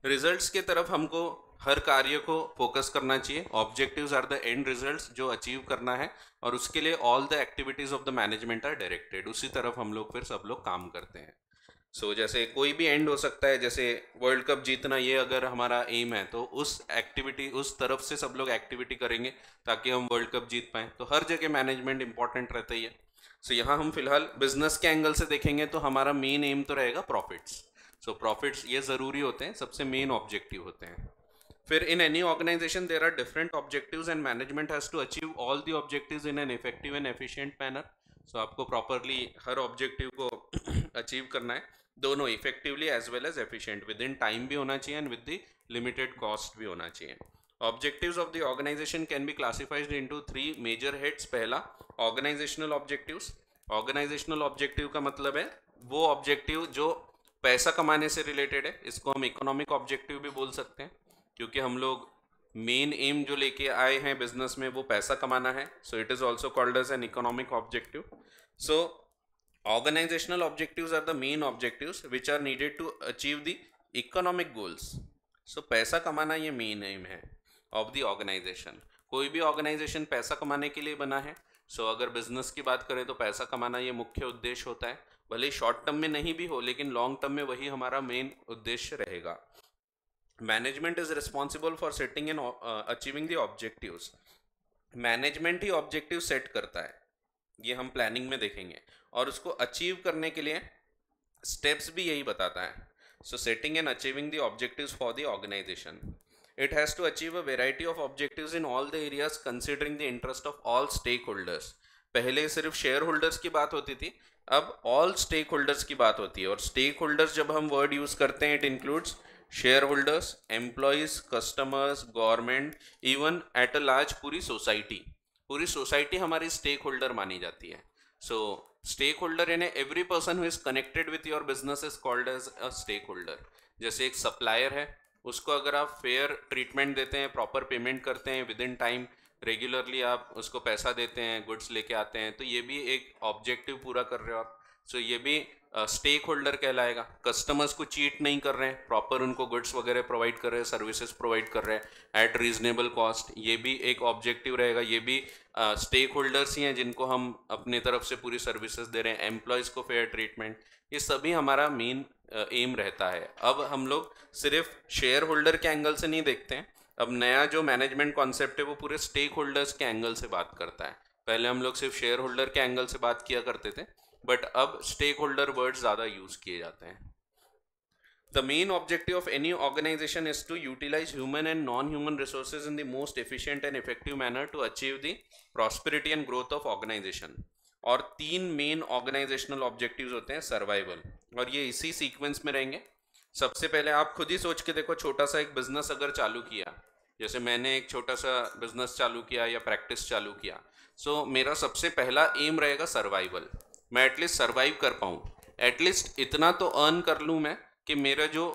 रिजल्ट्स के तरफ हमको हर कार्य को फोकस करना चाहिए। Objectives are the end results जो अचीव करना है, और उसके लिए all the activities of the management are directed, उसी तरफ हम लोग फिर सब लोग काम करते हैं। सो जैसे कोई भी एंड हो सकता है, जैसे वर्ल्ड कप जीतना, ये अगर हमारा एम है तो उस एक्टिविटी, उस तरफ से सब लोग एक्टिविटी करेंगे ताकि हम वर्ल्ड कप जीत पाएँ। तो हर जगह मैनेजमेंट इंपॉर्टेंट रहता ही है। सो यहाँ हम फिलहाल बिजनेस के एंगल से देखेंगे तो हमारा मेन एम तो रहेगा प्रॉफिट्स। सो प्रॉफिट्स ये ज़रूरी होते हैं, सबसे मेन ऑब्जेक्टिव होते हैं। फिर in any organization there are different objectives and management has to achieve all the objectives in an effective and efficient manner. So आपको प्रॉपरली हर ऑब्जेक्टिव को अचीव करना है, दोनों effectively as well as efficient, within time भी होना चाहिए and with the limited cost भी होना चाहिए। Objectives of the organization can be classified into 3 major heads. पहला ऑर्गेनाइजेशनल ऑब्जेक्टिव्स। ऑर्गेनाइजेशनल ऑब्जेक्टिव का मतलब है वो ऑब्जेक्टिव जो पैसा कमाने से रिलेटेड है, इसको हम इकोनॉमिक ऑब्जेक्टिव भी बोल सकते हैं, क्योंकि हम लोग मेन एम जो लेके आए हैं बिजनेस में वो पैसा कमाना है। So it is also called as an economic objective. So organizational objectives are the main objectives which are needed to achieve the economic goals. So पैसा कमाना ये मेन एम है ऑफ द ऑर्गेनाइजेशन। कोई भी ऑर्गेनाइजेशन पैसा कमाने के लिए बना है। सो अगर बिजनेस की बात करें तो पैसा कमाना ये मुख्य उद्देश्य होता है, भले शॉर्ट टर्म में नहीं भी हो लेकिन लॉन्ग टर्म में वही हमारा मेन उद्देश्य रहेगा। Management is responsible for setting and achieving the objectives. Management he objective set करता है, ये हम प्लानिंग में देखेंगे, और उसको अचीव करने के लिए स्टेप्स भी यही बताता है। So setting and achieving the objectives for the organization, it has to achieve a variety of objectives in all the areas considering the interest of all stakeholders। पहले सिर्फ शेयर होल्डर्स की बात होती थी, अब ऑल स्टेक होल्डर्स की बात होती है। और स्टेक होल्डर्स जब हम वर्ड यूज करते हैं, it includes share holders, employees, customers, government, even at a large पूरी सोसाइटी। पूरी सोसाइटी हमारी स्टेक होल्डर मानी जाती है। So stakeholder यानी every person who is connected with your business is called as a stakeholder. जैसे एक सप्लायर है, उसको अगर आप फेयर ट्रीटमेंट देते हैं, प्रॉपर पेमेंट करते हैं विद इन टाइम, रेगुलरली आप उसको पैसा देते हैं, गुड्स लेके आते हैं, तो ये भी एक ऑब्जेक्टिव पूरा कर रहे हो आप. सो ये भी स्टेक होल्डर कहलाएगा. कस्टमर्स को चीट नहीं कर रहे हैं, प्रॉपर उनको गुड्स वगैरह प्रोवाइड कर रहे हैं, सर्विसेज प्रोवाइड कर रहे हैं एट रीजनेबल कॉस्ट. ये भी एक ऑब्जेक्टिव रहेगा. ये भी स्टेक होल्डर्स ही हैं जिनको हम अपने तरफ से पूरी सर्विसेज दे रहे हैं, एम्प्लॉयज़ को फेयर ट्रीटमेंट. ये सभी हमारा मेन एम रहता है. अब हम लोग सिर्फ शेयर होल्डर के एंगल से नहीं देखते हैं. अब नया जो मैनेजमेंट कॉन्सेप्ट है वो पूरे स्टेक होल्डर्स के एंगल से बात करता है. पहले हम लोग सिर्फ शेयर होल्डर के एंगल से बात किया करते थे, बट अब स्टेक होल्डर वर्ड ज़्यादा यूज किए जाते हैं. The main objective of any organization is to utilize human and non-human resources in the most efficient and effective manner to achieve the prosperity and growth of organization. और 3 main organisational objectives होते हैं. Survival, और ये इसी sequence में रहेंगे. सबसे पहले आप खुद ही सोच के देखो, छोटा सा एक बिजनेस अगर चालू किया, जैसे मैंने एक छोटा सा बिजनेस चालू किया या प्रैक्टिस चालू किया, सो मेरा सबसे पहला एम रहेगा सर्वाइवल. मैं एटलीस्ट सर्वाइव कर पाऊँ, एटलीस्ट इतना तो अर्न कर लूँ मैं कि मेरा जो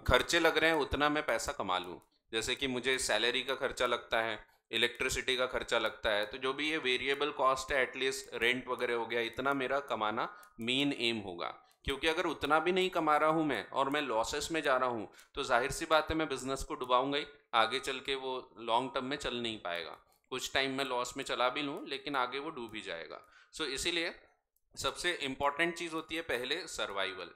खर्चे लग रहे हैं उतना मैं पैसा कमा लूँ. जैसे कि मुझे सैलरी का खर्चा लगता है, इलेक्ट्रिसिटी का खर्चा लगता है, तो जो भी ये वेरिएबल कॉस्ट है, एटलीस्ट रेंट वगैरह हो गया, इतना मेरा कमाना मेन एम होगा. क्योंकि अगर उतना भी नहीं कमा रहा हूँ मैं और मैं लॉसेस में जा रहा हूँ, तो जाहिर सी बात है मैं बिजनेस को डुबाऊंगा ही. आगे चल के वो लॉन्ग टर्म में चल नहीं पाएगा. कुछ टाइम में लॉस में चला भी लूँ, लेकिन आगे वो डूब ही जाएगा. सो इसीलिए सबसे इम्पॉर्टेंट चीज़ होती है पहले सर्वाइवल.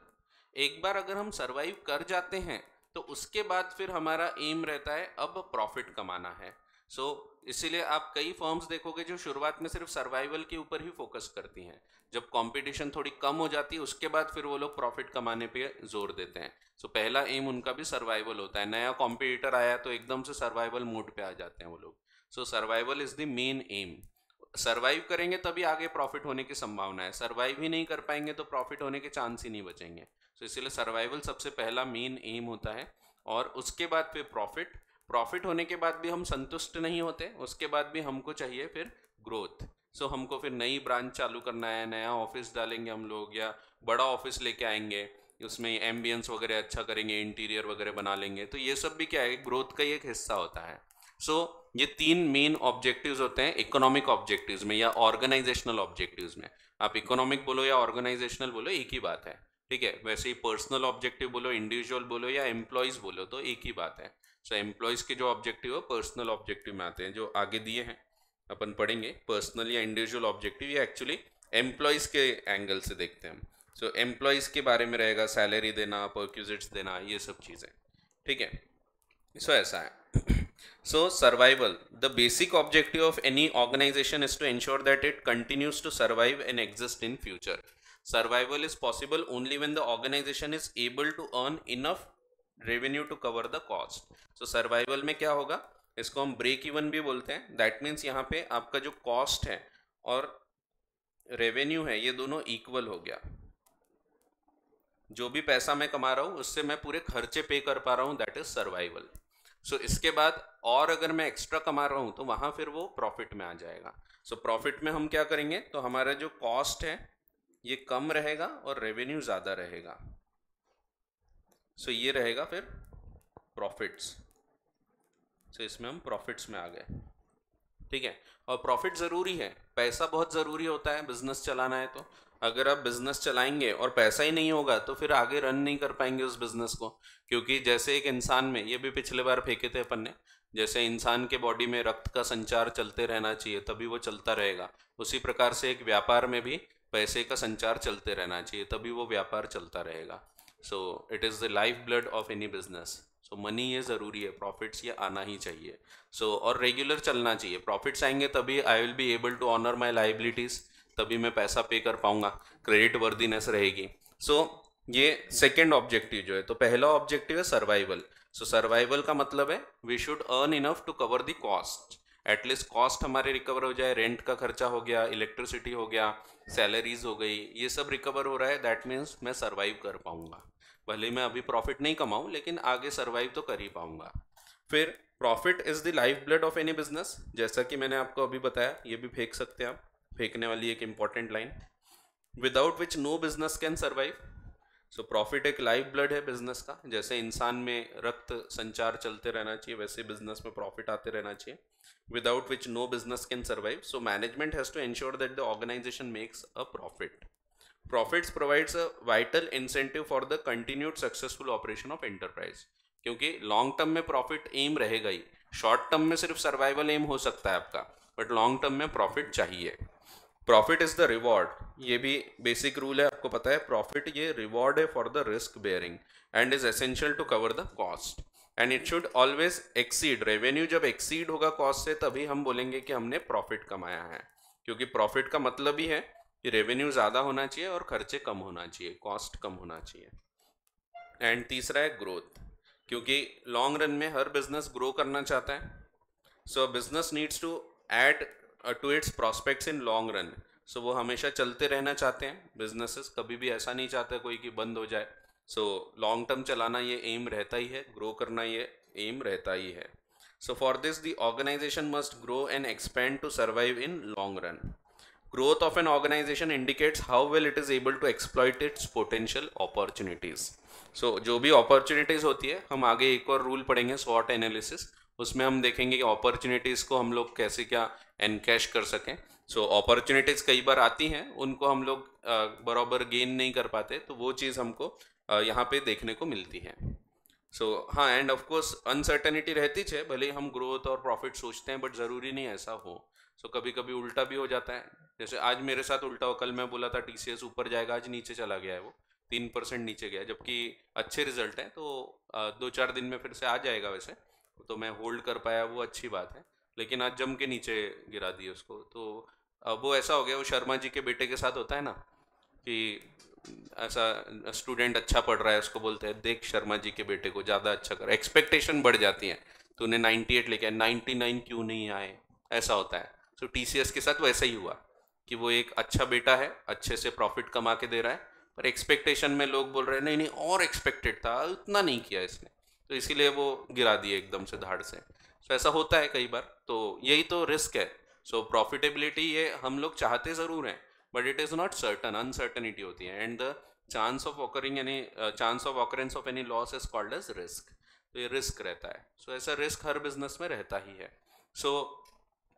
एक बार अगर हम सर्वाइव कर जाते हैं तो उसके बाद फिर हमारा एम रहता है अब प्रॉफिट कमाना है. सो इसीलिए आप कई फर्म्स देखोगे जो शुरुआत में सिर्फ सर्वाइवल के ऊपर ही फोकस करती हैं. जब कंपटीशन थोड़ी कम हो जाती है उसके बाद फिर वो लोग प्रॉफिट कमाने पे जोर देते हैं. सो पहला एम उनका भी सर्वाइवल होता है. नया कॉम्पिटिटर आया तो एकदम से सर्वाइवल मोड पे आ जाते हैं वो लोग. So survival is the main aim. Survive करेंगे तभी आगे प्रॉफिट होने की संभावना है. सर्वाइव ही नहीं कर पाएंगे तो प्रॉफिट होने के चांस ही नहीं बचेंगे. तो इसीलिए सर्वाइवल सबसे पहला मेन एम होता है. और उसके बाद फिर प्रॉफिट होने के बाद भी हम संतुष्ट नहीं होते, उसके बाद भी हमको चाहिए फिर ग्रोथ. सो हमको फिर नई ब्रांच चालू करना है, नया ऑफिस डालेंगे हम लोग, या बड़ा ऑफिस लेके आएंगे, उसमें एम्बियंस वगैरह अच्छा करेंगे, इंटीरियर वगैरह बना लेंगे. तो ये सब भी क्या है, ग्रोथ का ही एक हिस्सा होता है. सो ये 3 मेन ऑब्जेक्टिव्स होते हैं इकोनॉमिक ऑब्जेक्टिव्स में या ऑर्गेनाइजेशनल ऑब्जेक्टिव्स में. आप इकोनॉमिक बोलो या ऑर्गेनाइजेशनल बोलो, एक ही बात है. ठीक है. वैसे ही पर्सनल ऑब्जेक्टिव बोलो, इंडिविजुअल बोलो या एम्प्लॉयज बोलो, तो एक ही बात है. सो एम्प्लॉयज के जो ऑब्जेक्टिव है पर्सनल ऑब्जेक्टिव में आते हैं, जो आगे दिए हैं अपन पढ़ेंगे. पर्सनल या इंडिविजुअल ऑब्जेक्टिव ये एक्चुअली एम्प्लॉयज के एंगल से देखते हैं हम. सो एम्प्लॉयज के बारे में रहेगा सैलरी देना, परक्यूजिट्स देना, ये सब चीज़ें. ठीक है. सो ऐसा है. So survival, the basic objective of any organization is to ensure that it continues to survive and exist in future. Survival is possible only when the organization is able to earn enough revenue to cover the cost. So survival में क्या होगा, इसको हम break even भी बोलते हैं. That means यहाँ पे आपका जो कॉस्ट है और रेवेन्यू है ये दोनों इक्वल हो गया. जो भी पैसा मैं कमा रहा हूँ उससे मैं पूरे खर्चे पे कर पा रहा हूँ, दैट इज सर्वाइवल. सो इसके बाद और अगर मैं एक्स्ट्रा कमा रहा हूँ तो वहाँ फिर वो प्रॉफिट में आ जाएगा. सो प्रॉफिट में हम क्या करेंगे, तो हमारा जो कॉस्ट है ये कम रहेगा और रेवेन्यू ज़्यादा रहेगा. सो ये रहेगा फिर प्रॉफिट्स. सो इसमें हम प्रॉफिट्स में आ गए. ठीक है. और प्रॉफिट ज़रूरी है, पैसा बहुत ज़रूरी होता है बिजनेस चलाना है. तो अगर आप बिजनेस चलाएंगे और पैसा ही नहीं होगा तो फिर आगे रन नहीं कर पाएंगे उस बिजनेस को. क्योंकि जैसे एक इंसान में, ये भी पिछले बार फेंके थे अपन ने, जैसे इंसान के बॉडी में रक्त का संचार चलते रहना चाहिए तभी वो चलता रहेगा, उसी प्रकार से एक व्यापार में भी पैसे का संचार चलते रहना चाहिए तभी वो व्यापार चलता रहेगा. सो it is the life blood of any business. So money ये ज़रूरी है, प्रॉफिट्स ये आना ही चाहिए. सो और रेगुलर चलना चाहिए. प्रॉफिट्स आएंगे तभी I will be able to honour my liabilities, तभी मैं पैसा पे कर पाऊंगा, क्रेडिट वर्दीनेस रहेगी. सो ये सेकेंड ऑब्जेक्टिव जो है, तो पहला ऑब्जेक्टिव है सर्वाइवल. सो सर्वाइवल का मतलब है we should earn enough to cover the cost. At least cost हमारे रिकवर हो जाए, रेंट का खर्चा हो गया, इलेक्ट्रिसिटी हो गया, सैलरीज हो गई, ये सब रिकवर हो रहा है, दैट मीन्स मैं सर्वाइव कर पाऊंगा. भले मैं अभी प्रॉफिट नहीं कमाऊं लेकिन आगे सर्वाइव तो कर ही पाऊंगा. फिर profit is the life blood of any business. जैसा कि मैंने आपको अभी बताया, ये भी फेंक सकते हैं आप. फेंकने वाली एक important line, without which no business can survive. So profit एक लाइफ ब्लड है बिजनेस का, जैसे इंसान में रक्त संचार चलते रहना चाहिए वैसे बिजनेस में प्रॉफिट आते रहना चाहिए, without which no business can survive. So management has to ensure that the organisation makes a profit. Profits provides a vital incentive for the continued successful operation of enterprise, क्योंकि long term में profit aim रहेगा ही, short term में सिर्फ survival M हो सकता है आपका, बट लॉन्ग टर्म में प्रॉफिट चाहिए। प्रॉफिट इज द रिवॉर्ड, ये भी बेसिक रूल है, आपको पता है, प्रॉफिट ये रिवॉर्ड है for the risk bearing and is essential to cover the cost, and it should always exceed revenue. जब एक्सीड होगा कॉस्ट से तभी हम बोलेंगे कि हमने प्रॉफिट कमाया है, क्योंकि प्रॉफिट का मतलब ही है कि रेवेन्यू ज़्यादा होना चाहिए और खर्चे कम होना चाहिए, कॉस्ट कम होना चाहिए। एंड तीसरा है ग्रोथ, क्योंकि लॉन्ग रन में हर बिजनेस ग्रो करना चाहता है। So business needs to add to its prospects in long run. So वो हमेशा चलते रहना चाहते हैं बिजनेसेस, कभी भी ऐसा नहीं चाहते कोई कि बंद हो जाए। सो लॉन्ग टर्म चलाना ये एम रहता ही है, ग्रो करना ये एम रहता ही है। So for this the organisation must grow and expand to survive in long run. Growth of an organization indicates how well it is able to exploit its potential opportunities. So जो भी opportunities होती है, हम आगे एक और rule पढ़ेंगे SWOT analysis, उसमें हम देखेंगे कि opportunities को हम लोग कैसे क्या एनकैश कर सकें। So opportunities कई बार आती हैं, उनको हम लोग बराबर गेन नहीं कर पाते, तो वो चीज़ हमको यहाँ पे देखने को मिलती है। सो हाँ, एंड ऑफ कोर्स अनसर्टेनिटी रहती है, भले हम ग्रोथ और प्रॉफिट सोचते हैं, बट ज़रूरी नहीं ऐसा हो। सो कभी कभी उल्टा भी हो जाता है, जैसे आज मेरे साथ उल्टा हो, कल मैं बोला था TCS ऊपर जाएगा, आज नीचे चला गया है, वो 3% नीचे गया, जबकि अच्छे रिजल्ट हैं, तो 2-4 दिन में फिर से आ जाएगा वैसे, तो मैं होल्ड कर पाया, वो अच्छी बात है। लेकिन आज जम के नीचे गिरा दिए उसको, तो अब वो ऐसा हो गया, वो शर्मा जी के बेटे के साथ होता है ना, कि ऐसा स्टूडेंट अच्छा पढ़ रहा है, उसको बोलते हैं देख शर्मा जी के बेटे को, ज़्यादा अच्छा कर, एक्सपेक्टेशन बढ़ जाती है, तूने 98 लेके 99 क्यों नहीं आए, ऐसा होता है। तो TCS के साथ वैसा ही हुआ कि वो एक अच्छा बेटा है, अच्छे से प्रॉफिट कमा के दे रहा है, पर एक्सपेक्टेशन में लोग बोल रहे हैं नहीं नहीं और एक्सपेक्टेड था, उतना नहीं किया इसने, तो इसीलिए वो गिरा दिए एकदम से धाड़ से। तो ऐसा होता है कई बार, तो यही तो रिस्क है। सो प्रॉफिटेबिलिटी ये हम लोग चाहते ज़रूर हैं, but it is not certain, uncertainty होती है, and the chance of occurring any chance of occurrence of any loss is called as risk. तो ये रिस्क रहता है। सो ऐसा रिस्क हर बिजनेस में रहता ही है। सो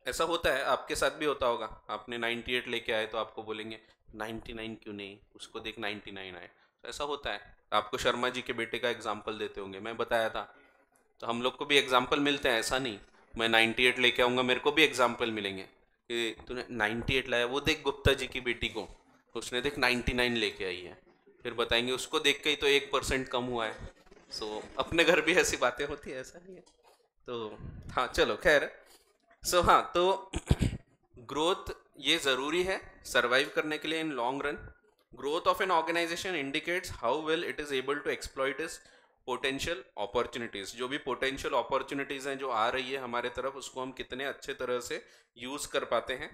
ऐसा होता है, आपके साथ भी होता होगा, आपने 98 लेके आए तो आपको बोलेंगे 99 क्यों नहीं, उसको देख 99 आए, तो ऐसा होता है। आपको शर्मा जी के बेटे का एग्जाम्पल देते होंगे, मैं बताया था, तो हम लोग को भी एग्जाम्पल मिलते हैं, ऐसा नहीं मैं 98 लेके आऊँगा मेरे को भी एग्जाम्पल मिलेंगे कि तूने 98 लाया, वो देख गुप्ता जी की बेटी को, उसने देख 99 लेके आई है, फिर बताएंगे उसको देख के ही तो 1% कम हुआ है। सो अपने घर भी ऐसी बातें होती है, ऐसा नहीं है। तो हाँ चलो खैर, सो हाँ, तो ग्रोथ ये ज़रूरी है सरवाइव करने के लिए in long run. Growth of an organisation indicates how well it is able to exploit is potential opportunities. जो भी पोटेंशियल अपॉर्चुनिटीज़ हैं जो आ रही है हमारे तरफ, उसको हम कितने अच्छे तरह से यूज़ कर पाते हैं।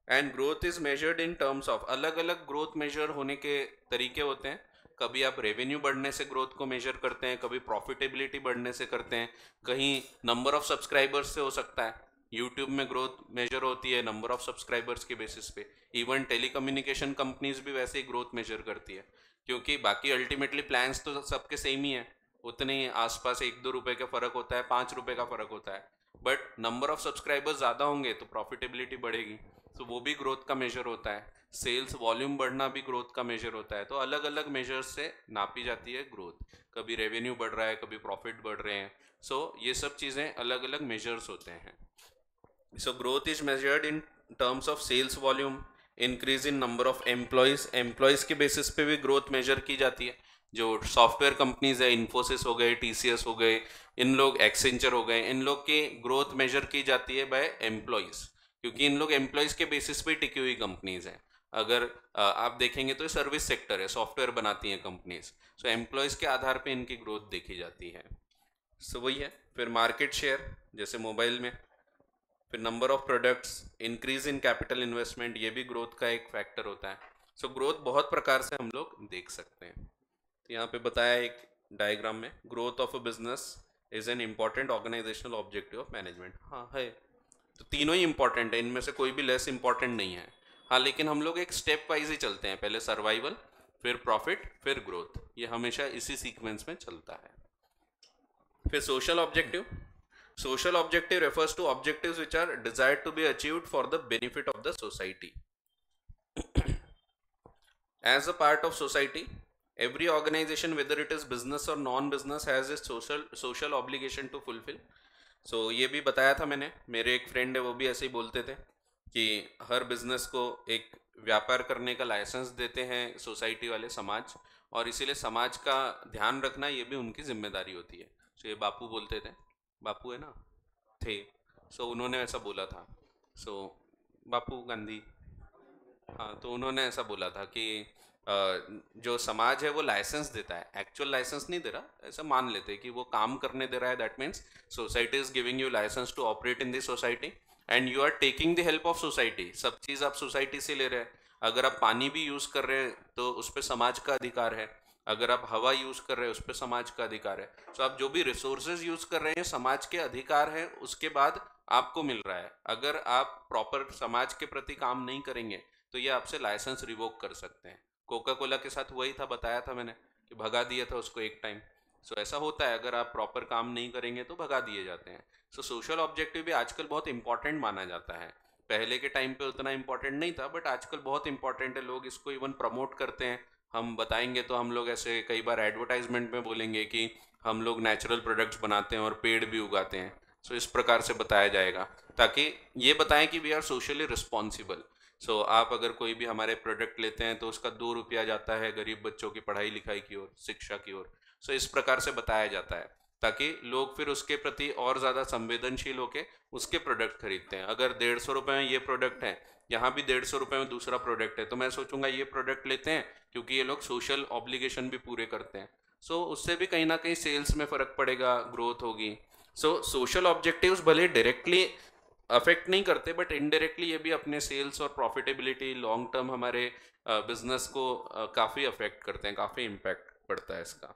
And growth is measured in terms of, अलग अलग ग्रोथ मेजर होने के तरीके होते हैं। कभी आप रेवेन्यू बढ़ने से ग्रोथ को मेजर करते हैं, कभी प्रॉफिटेबिलिटी बढ़ने से करते हैं, कहीं नंबर ऑफ सब्सक्राइबर्स से हो सकता है। यूट्यूब में ग्रोथ मेजर होती है नंबर ऑफ सब्सक्राइबर्स के बेसिस पे। इवन टेलीकम्युनिकेशन कंपनीज भी वैसे ही ग्रोथ मेजर करती है, क्योंकि बाकी अल्टीमेटली प्लान्स तो सबके सेम ही है, उतने ही आसपास 1-2 रुपए का फर्क होता है, 5 रुपए का फर्क होता है, बट नंबर ऑफ सब्सक्राइबर्स ज़्यादा होंगे तो प्रॉफिटेबिलिटी बढ़ेगी, तो वो भी ग्रोथ का मेजर होता है। सेल्स वॉल्यूम बढ़ना भी ग्रोथ का मेजर होता है। तो अलग अलग मेजर्स से नापी जाती है ग्रोथ, कभी रेवेन्यू बढ़ रहा है, कभी प्रॉफिट बढ़ रहे हैं। सो ये सब चीज़ें अलग अलग मेजर्स होते हैं। So growth is measured in terms of sales volume, increase in number of employees, employees के बेसिस पे भी ग्रोथ मेजर की जाती है। जो सॉफ्टवेयर कंपनीज है, इन्फोसिस हो गए, TCS हो गए, इन लोग एक्सेंचर हो गए, इन लोग की ग्रोथ मेजर की जाती है बाय एम्प्लॉयज़, क्योंकि इन लोग एम्प्लॉयज़ के बेसिस पे टिकी हुई कंपनीज हैं। अगर आप देखेंगे तो सर्विस सेक्टर है, सॉफ्टवेयर बनाती हैं कंपनीज, सो एम्प्लॉयज़ के आधार पे इनकी ग्रोथ देखी जाती है। सो वही है। फिर मार्केट शेयर, जैसे मोबाइल में, फिर number of products, increase in capital investment, ये भी ग्रोथ का एक फैक्टर होता है। सो ग्रोथ बहुत प्रकार से हम लोग देख सकते हैं। तो यहाँ पे बताया एक डायग्राम में, growth of a business is an important organisational objective of management. हाँ है, तो तीनों ही इंपॉर्टेंट है, इनमें से कोई भी लेस इंपॉर्टेंट नहीं है। हाँ, लेकिन हम लोग एक स्टेप वाइज ही चलते हैं, पहले सर्वाइवल, फिर प्रॉफिट, फिर ग्रोथ, ये हमेशा इसी सीक्वेंस में चलता है। फिर social objective. Social objective refers to objectives which are desired to be achieved for the benefit of the society. As a part of society, every organization, whether it is business or non-business, has a social obligation to fulfill. So ये भी बताया था मैंने, मेरे एक friend है वो भी ऐसे ही बोलते थे कि हर बिजनेस को एक व्यापार करने का लाइसेंस देते हैं सोसाइटी वाले, समाज, और इसीलिए समाज का ध्यान रखना ये भी उनकी जिम्मेदारी होती है। तो ये बापू बोलते थे, बापू है ना, थे, सो उन्होंने ऐसा बोला था। सो बापू गांधी, हाँ, तो उन्होंने ऐसा बोला था कि जो समाज है वो लाइसेंस देता है, एक्चुअल लाइसेंस नहीं दे रहा, ऐसा मान लेते हैं कि वो काम करने दे रहा है, that means society is giving you licence to operate in this society and you are taking the help of society. सब चीज़ आप सोसाइटी से ले रहे हैं। अगर आप पानी भी यूज़ कर रहे हैं तो उस पर समाज का अधिकार है, अगर आप हवा यूज़ कर रहे हैं उस पर समाज का अधिकार है। तो आप जो भी रिसोर्सेज यूज़ कर रहे हैं समाज के अधिकार है, उसके बाद आपको मिल रहा है। अगर आप प्रॉपर समाज के प्रति काम नहीं करेंगे तो ये आपसे लाइसेंस रिवोक कर सकते हैं। कोका कोला के साथ वही था, बताया था मैंने कि भगा दिया था उसको एक टाइम। सो ऐसा होता है, अगर आप प्रॉपर काम नहीं करेंगे तो भगा दिए जाते हैं। सो सोशल ऑब्जेक्टिव भी आजकल बहुत इंपॉर्टेंट माना जाता है। पहले के टाइम पे उतना इंपॉर्टेंट नहीं था, बट आजकल बहुत इंपॉर्टेंट है, लोग इसको इवन प्रमोट करते हैं। हम बताएंगे तो हम लोग ऐसे कई बार एडवर्टाइजमेंट में बोलेंगे कि हम लोग नेचुरल प्रोडक्ट्स बनाते हैं और पेड़ भी उगाते हैं। सो इस प्रकार से बताया जाएगा ताकि ये बताएं कि वी आर सोशली रिस्पॉन्सिबल। सो आप अगर कोई भी हमारे प्रोडक्ट लेते हैं तो उसका 2 रुपया जाता है गरीब बच्चों की पढ़ाई लिखाई की ओर, शिक्षा की ओर। सो इस प्रकार से बताया जाता है ताकि लोग फिर उसके प्रति और ज़्यादा संवेदनशील होकर उसके प्रोडक्ट खरीदते हैं। अगर 150 रुपये में ये प्रोडक्ट है, यहाँ भी 150 रुपये में दूसरा प्रोडक्ट है, तो मैं सोचूंगा ये प्रोडक्ट लेते हैं क्योंकि ये लोग सोशल ऑब्लिगेशन भी पूरे करते हैं। सो उससे भी कहीं ना कहीं सेल्स में फ़र्क पड़ेगा, ग्रोथ होगी। सो सोशल ऑब्जेक्टिव्स भले डायरेक्टली अफेक्ट नहीं करते बट इनडायरेक्टली ये भी अपने सेल्स और प्रॉफिटेबिलिटी, लॉन्ग टर्म हमारे बिजनेस को काफ़ी अफेक्ट करते हैं, काफ़ी इम्पैक्ट पड़ता है इसका।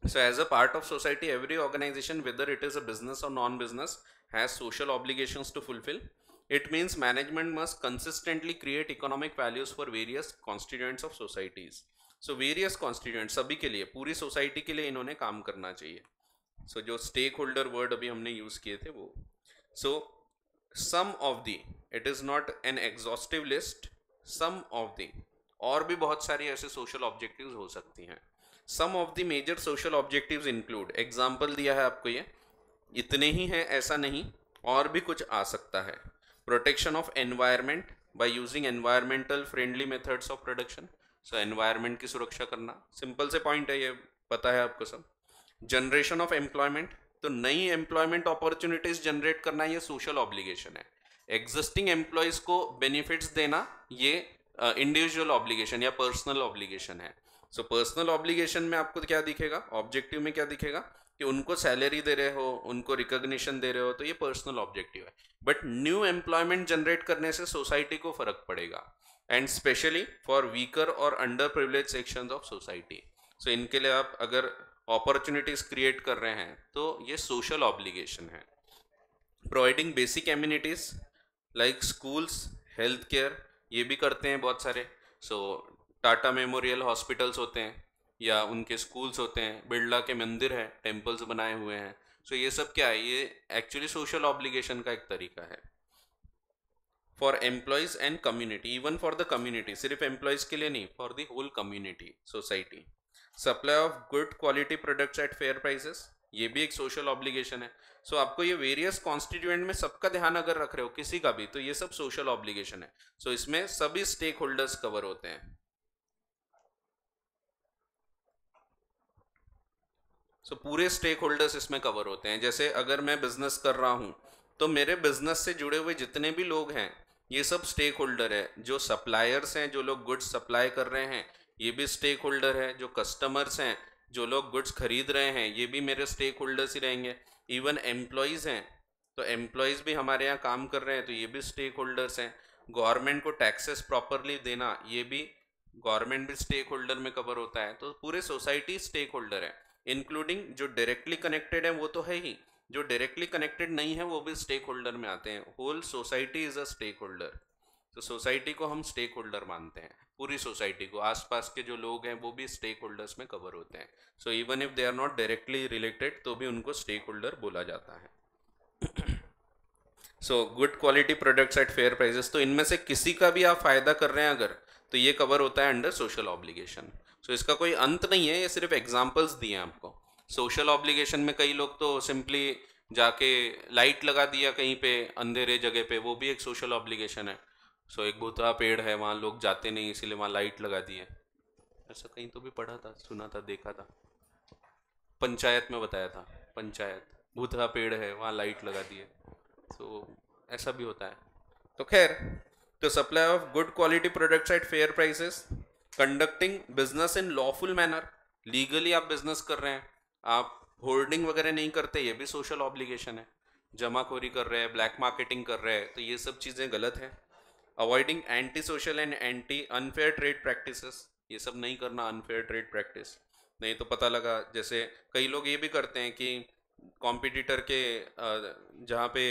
So as a part of society, every organization, whether it is a business or non-business, has social obligations to fulfill. It means management must consistently create economic values for various constituents of societies. So various constituents, सभी के लिए, पूरी society के लिए इन्होंने काम करना चाहिए। So जो स्टेक होल्डर वर्ड अभी हमने यूज़ किए थे वो। So some of the, it is not an exhaustive list, some of the, और भी बहुत सारी ऐसे सोशल ऑब्जेक्टिव्स हो सकती हैं। Some of the major social objectives include, example दिया है आपको, ये इतने ही हैं ऐसा नहीं, और भी कुछ आ सकता है। Protection of environment by using environmental friendly methods of production. So environment की सुरक्षा करना, सिंपल से पॉइंट है, ये पता है आपको सब। जनरेशन ऑफ एम्प्लॉयमेंट, तो नई एम्प्लॉयमेंट अपॉर्चुनिटीज जनरेट करना ये सोशल ऑब्लिगेशन है। एग्जिस्टिंग एम्प्लॉयज को बेनिफिट्स देना ये इंडिविजुअल ऑब्लिगेशन या पर्सनल ऑब्लिगेशन है। सो पर्सनल ऑब्लिगेशन में आपको क्या दिखेगा, ऑब्जेक्टिव में क्या दिखेगा कि उनको सैलरी दे रहे हो, उनको रिकॉग्निशन दे रहे हो, तो ये पर्सनल ऑब्जेक्टिव है। बट न्यू एम्प्लॉयमेंट जनरेट करने से सोसाइटी को फर्क पड़ेगा, एंड स्पेशली फॉर वीकर और under privilege sections of society. So इनके लिए आप अगर अपॉर्चुनिटीज क्रिएट कर रहे हैं तो ये सोशल ऑब्लिगेशन है। Providing basic amenities like schools, health care, ये भी करते हैं बहुत सारे। सो टाटा मेमोरियल हॉस्पिटल्स होते हैं या उनके स्कूल्स होते हैं, बिरला के मंदिर है, टेम्पल्स बनाए हुए हैं। सो ये सब क्या है, ये एक्चुअली सोशल ऑब्लिगेशन का एक तरीका है। For employees and community, even for the community, सिर्फ एम्प्लॉयज के लिए नहीं, for the whole community, society. Supply of good quality products at fair prices, ये भी एक सोशल ऑब्लिगेशन है। सो आपको ये वेरियस कॉन्स्टिट्यूएंट में सबका ध्यान अगर रख रहे हो किसी का भी, तो ये सब सोशल ऑब्लिगेशन है। सो इसमें सभी स्टेक होल्डर्स कवर होते हैं। सो पूरे स्टेक होल्डर्स इसमें कवर होते हैं। जैसे अगर मैं बिजनेस कर रहा हूं तो मेरे बिजनेस से जुड़े हुए जितने भी लोग हैं ये सब स्टेक होल्डर है। जो सप्लायर्स हैं, जो लोग गुड्स सप्लाई कर रहे हैं, ये भी स्टेक होल्डर है। जो कस्टमर्स हैं, जो लोग गुड्स खरीद रहे हैं, ये भी मेरे स्टेक होल्डर्स ही रहेंगे। इवन एम्प्लॉयज़ हैं, तो एम्प्लॉयज़ भी हमारे यहाँ काम कर रहे हैं, तो ये भी स्टेक होल्डर्स हैं। गवर्नमेंट को टैक्सेस प्रॉपरली देना, ये भी गवर्नमेंट भी स्टेक होल्डर में कवर होता है। तो पूरे सोसाइटी स्टेक होल्डर है, इंक्लूडिंग जो डायरेक्टली कनेक्टेड है वो तो है ही, जो डायरेक्टली कनेक्टेड नहीं है वो भी स्टेक होल्डर में आते हैं। Whole society is a stakeholder. तो सोसाइटी को हम स्टेक होल्डर मानते हैं, पूरी सोसाइटी को, आसपास के जो लोग हैं वो भी स्टेक होल्डर्स में कवर होते हैं। So even if they are not directly related तो भी उनको स्टेक होल्डर बोला जाता है। So good quality products at fair prices, तो इनमें से किसी का भी आप फायदा कर रहे हैं अगर, तो ये कवर होता है अंडर सोशल ऑब्लिगेशन। सो इसका कोई अंत नहीं है, ये सिर्फ एग्जांपल्स दिए हैं आपको। सोशल ऑब्लिगेशन में कई लोग तो सिंपली जाके लाइट लगा दिया कहीं पे अंधेरे जगह पे, वो भी एक सोशल ऑब्लिगेशन है। सो एक भूतवा पेड़ है, वहाँ लोग जाते नहीं इसीलिए वहाँ लाइट लगा दी है। ऐसा कहीं तो भी पढ़ा था, सुना था, देखा था, पंचायत में बताया था, पंचायत भूतवा पेड़ है वहाँ लाइट लगा दी है। तो ऐसा भी होता है। तो खैर, तो supply of good quality products at fair prices, conducting business in lawful manner, legally आप बिजनेस कर रहे हैं, आप होर्डिंग वगैरह नहीं करते, ये भी सोशल ऑब्लिगेशन है। जमाखोरी कर रहे हैं, ब्लैक मार्केटिंग कर रहे हैं, तो ये सब चीज़ें गलत है। Avoiding anti social and anti unfair trade practices, ये सब नहीं करना, अनफेयर ट्रेड प्रैक्टिस। नहीं तो पता लगा, जैसे कई लोग ये भी करते हैं कि कॉम्पिटिटर के जहाँ पे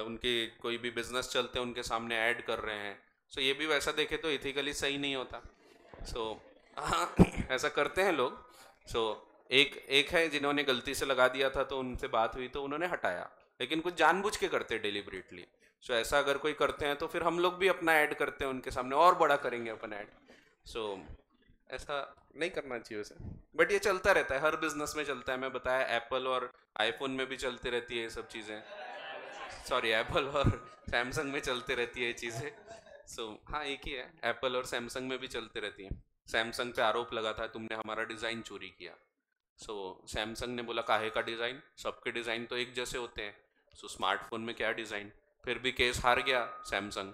उनके कोई भी बिजनेस चलते हैं उनके सामने ऐड कर रहे हैं। सो ये भी वैसा देखे तो इथिकली सही नहीं होता। सो ऐसा करते हैं लोग। सो एक है जिन्होंने गलती से लगा दिया था, तो उनसे बात हुई तो उन्होंने हटाया, लेकिन कुछ जानबूझ के करते डेलिबरेटली। सो ऐसा अगर कोई करते हैं तो फिर हम लोग भी अपना ऐड करते हैं उनके सामने, और बड़ा करेंगे अपना ऐड। सो ऐसा नहीं करना चाहिए उसे, बट ये चलता रहता है, हर बिजनेस में चलता है। मैं बताया एप्पल और आईफोन में भी चलती रहती है ये सब चीज़ें, सॉरी एप्पल और सैमसंग में चलती रहती है ये चीज़ें। सो हाँ, एक ही है, एप्पल और सैमसंग में भी चलती रहती है। सैमसंग पे आरोप लगा था तुमने हमारा डिज़ाइन चोरी किया। सो सैमसंग ने बोला काहे का डिज़ाइन, सबके डिज़ाइन तो एक जैसे होते हैं। सो स्मार्टफोन में क्या डिज़ाइन, फिर भी केस हार गया सैमसंग।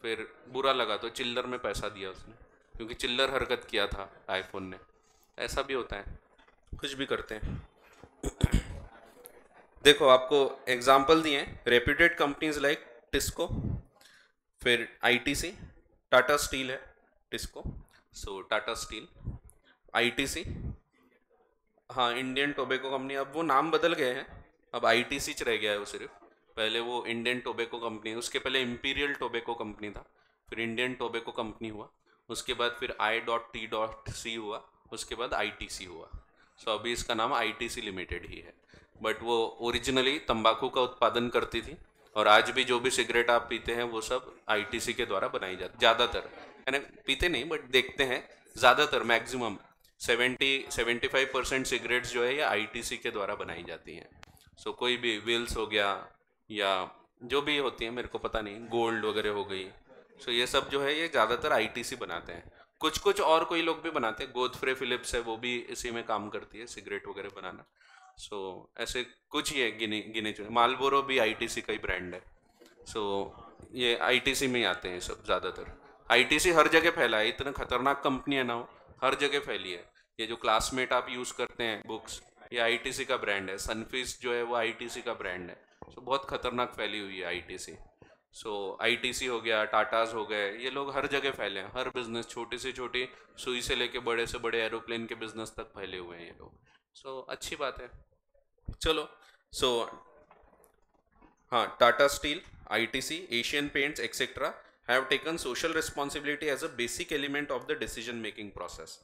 फिर बुरा लगा तो चिल्लर में पैसा दिया उसने, क्योंकि चिल्लर हरकत किया था आईफोन ने। ऐसा भी होता है, कुछ भी करते हैं। देखो आपको एग्जाम्पल दिए हैं, रेप्यूटेड कंपनीज लाइक टिस्को, फिर आईटीसी, टाटा स्टील है टिस्को, सो टाटा स्टील, आईटीसी, हाँ इंडियन टोबैको कंपनी, अब वो नाम बदल गए हैं, अब आईटीसी रह गया है वो सिर्फ। पहले वो इंडियन टोबैको कंपनी, उसके पहले इंपीरियल टोबैको कंपनी था, फिर इंडियन टोबैको कंपनी हुआ, उसके बाद फिर I.T.C हुआ, उसके बाद आईटीसी हुआ। सो अभी इसका नाम आईटीसी लिमिटेड ही है। बट वो ओरिजिनली तंबाकू का उत्पादन करती थी, और आज भी जो भी सिगरेट आप पीते हैं वो सब आईटीसी के द्वारा बनाई जाती, ज़्यादातर, यानी पीते नहीं बट देखते हैं, ज़्यादातर मैक्सिमम 70-75% सिगरेट्स जो है ये आईटीसी के द्वारा बनाई जाती हैं। सो कोई भी विल्स हो गया या जो भी होती है, मेरे को पता नहीं, गोल्ड वगैरह हो गई, सो ये सब जो है ये ज़्यादातर आईटीसी बनाते हैं। कुछ कुछ और कोई लोग भी बनाते हैं, गोदफ्रे फिलिप्स है वो भी इसी में काम करती है, सिगरेट वगैरह बनाना। सो ऐसे कुछ ही है गिने गिने चुने, मालबोरो भी आईटीसी का ही ब्रांड है। सो ये आईटीसी में ही आते हैं सब ज़्यादातर। आईटीसी हर जगह फैला है, इतना खतरनाक कंपनी है ना वो, हर जगह फैली है। ये जो क्लासमेट आप यूज़ करते हैं बुक्स, ये आईटीसी का ब्रांड है, सनफीस्ट जो है वो आईटीसी का ब्रांड है। सो बहुत खतरनाक फैली हुई है आईटीसी। सो आईटीसी हो गया, टाटाज हो गए, ये लोग हर जगह फैले हैं, हर बिजनेस, छोटी से छोटी सुई से लेके बड़े से बड़े एरोप्लेन के बिजनेस तक फैले हुए हैं ये लोग। सो अच्छी बात है। चलो, सो हाँ, Tata steel, ITC, Asian Paints etcetera have taken social responsibility as a basic element of the decision making process.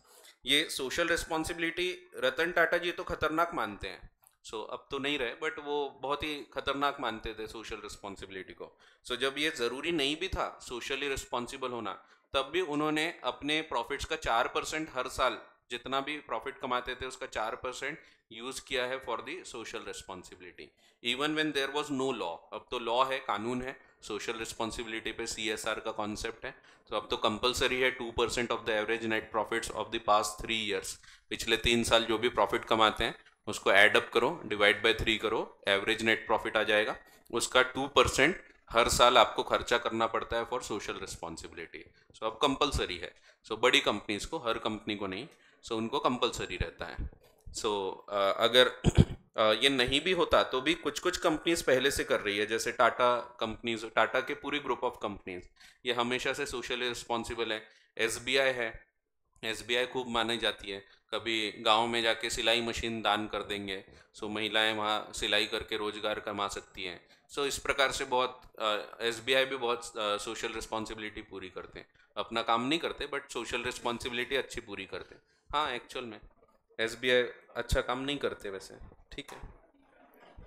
ये सोशल रिस्पॉन्सिबिलिटी रतन टाटा जी तो खतरनाक मानते हैं। सो अब तो नहीं रहे, बट वो बहुत ही खतरनाक मानते थे सोशल रिस्पॉन्सिबिलिटी को। सो जब ये ज़रूरी नहीं भी था सोशली रिस्पॉन्सिबल होना, तब भी उन्होंने अपने प्रॉफिट्स का 4% हर साल, जितना भी प्रॉफिट कमाते थे उसका 4% यूज़ किया है for the social responsibility, even when there was no law. अब तो लॉ है, कानून है, सोशल रिस्पॉन्सिबिलिटी पे सीएसआर का कॉन्सेप्ट है, तो अब तो कंपलसरी है 2% of the average net profits of the past 3 years. पिछले 3 साल जो भी प्रॉफिट कमाते हैं उसको ऐड अप करो, डिवाइड बाय 3 करो, एवरेज नेट प्रॉफिट आ जाएगा, उसका 2% हर साल आपको खर्चा करना पड़ता है फॉर सोशल रिस्पॉन्सिबिलिटी। सो अब कंपलसरी है। सो बड़ी कंपनीज को, हर कंपनी को नहीं, सो उनको कंपलसरी रहता है। सो अगर ये नहीं भी होता तो भी कुछ कुछ कंपनीज पहले से कर रही है, जैसे टाटा कंपनीज, टाटा के पूरी ग्रुप ऑफ कंपनीज ये हमेशा से सोशली रिस्पॉन्सिबल है। एसबीआई है, एसबीआई खूब मानी जाती है। कभी गांव में जाके सिलाई मशीन दान कर देंगे, सो महिलाएं वहाँ सिलाई करके रोजगार कमा सकती हैं। सो इस प्रकार से बहुत एसबीआई भी बहुत सोशल रिस्पॉन्सिबिलिटी पूरी करते हैं। अपना काम नहीं करते बट सोशल रिस्पॉन्सिबिलिटी अच्छी पूरी करते हैं। हाँ, एक्चुअल में एसबीआई अच्छा काम नहीं करते वैसे। ठीक है,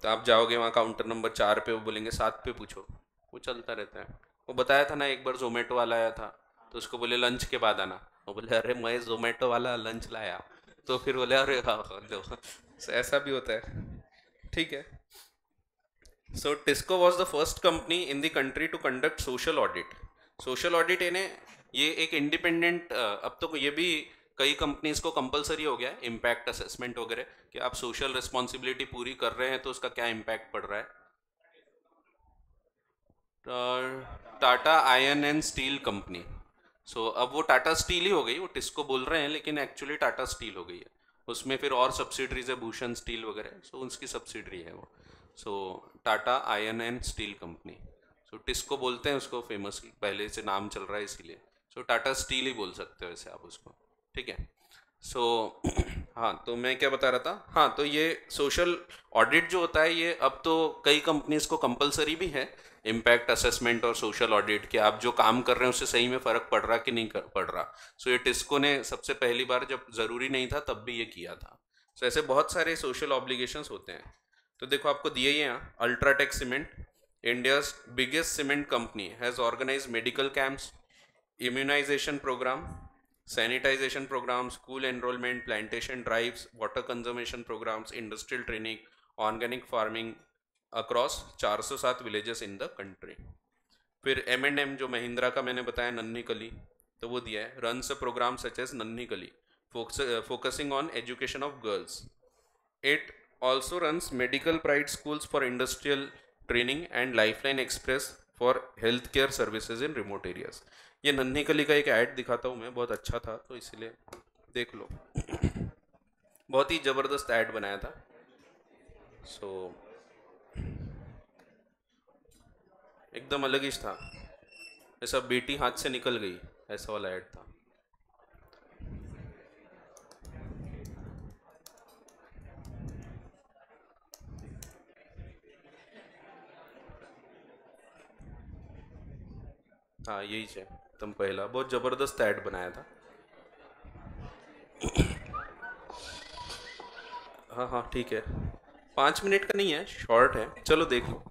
तो आप जाओगे वहाँ काउंटर नंबर 4 पे, वो बोलेंगे 7 पे पूछो, वो चलता रहता है। वो बताया था ना, एक बार जोमेटो वाला आया था, तो उसको बोले लंच के बाद आना। वो बोले अरे मैं जोमेटो वाला लंच लाया। तो फिर बोले अरे हाँ हाँ, लो। So, ऐसा भी होता है। ठीक है। So TISCO was the first company in the country to conduct social audit. Social audit इन्हें, ये एक इंडिपेंडेंट, अब तो ये भी कई कंपनीज को कंपलसरी हो गया है इम्पैक्ट असेसमेंट वगैरह, कि आप सोशल रिस्पॉन्सिबिलिटी पूरी कर रहे हैं तो उसका क्या इम्पैक्ट पड़ रहा है। Tata iron and steel company. So अब वो टाटा स्टील ही हो गई, वो टिस्को बोल रहे हैं लेकिन एक्चुअली टाटा स्टील हो गई है। उसमें फिर और सब्सिडरीज है, भूषण स्टील वगैरह, सो उसकी सब्सिडरी है वो। So Tata iron and steel company. So TISCO बोलते हैं उसको, फेमस पहले से नाम चल रहा है इसीलिए। सो टाटा स्टील ही बोल सकते हो वैसे आप उसको। ठीक है। सो हाँ, तो मैं क्या बता रहा था, हाँ, तो ये सोशल ऑडिट जो होता है ये अब तो कई कंपनीज को कंपलसरी भी है, इम्पैक्ट असेसमेंट और सोशल ऑडिट, कि आप जो काम कर रहे हैं उससे सही में फ़र्क पड़ रहा कि नहीं पड़ रहा। सो ये टिस्को ने सबसे पहली बार, जब ज़रूरी नहीं था तब भी ये किया था। सो ऐसे बहुत सारे सोशल ऑब्लिगेशंस होते हैं। तो देखो आपको दिए ही हैं यहाँ, UltraTech cement, India's biggest cement company, has organise medical camps, immunization program, sanitation program, school enrollment, plantation drives, water conservation programs, industrial training, organic farming across 407 villages in the country। फिर M&M जो महिंद्रा का मैंने बताया, नन्ही कली, तो वो दिया है, runs a programme such as Nanhi Kali, focusing on education of girls. It also runs medical pride schools for industrial training and lifeline express for healthcare services in remote areas। ये नन्ही कली का एक ऐड दिखाता हूँ मैं, बहुत अच्छा था तो इसीलिए देख लो। बहुत ही ज़बरदस्त ऐड बनाया था। सो एकदम अलग ही था, ऐसा बेटी हाथ से निकल गई, ऐसा वाला ऐड था। हाँ यही है, एकदम पहला बहुत ज़बरदस्त ऐड बनाया था। हाँ हाँ ठीक है, 5 मिनट का नहीं है, शॉर्ट है, चलो देख लो।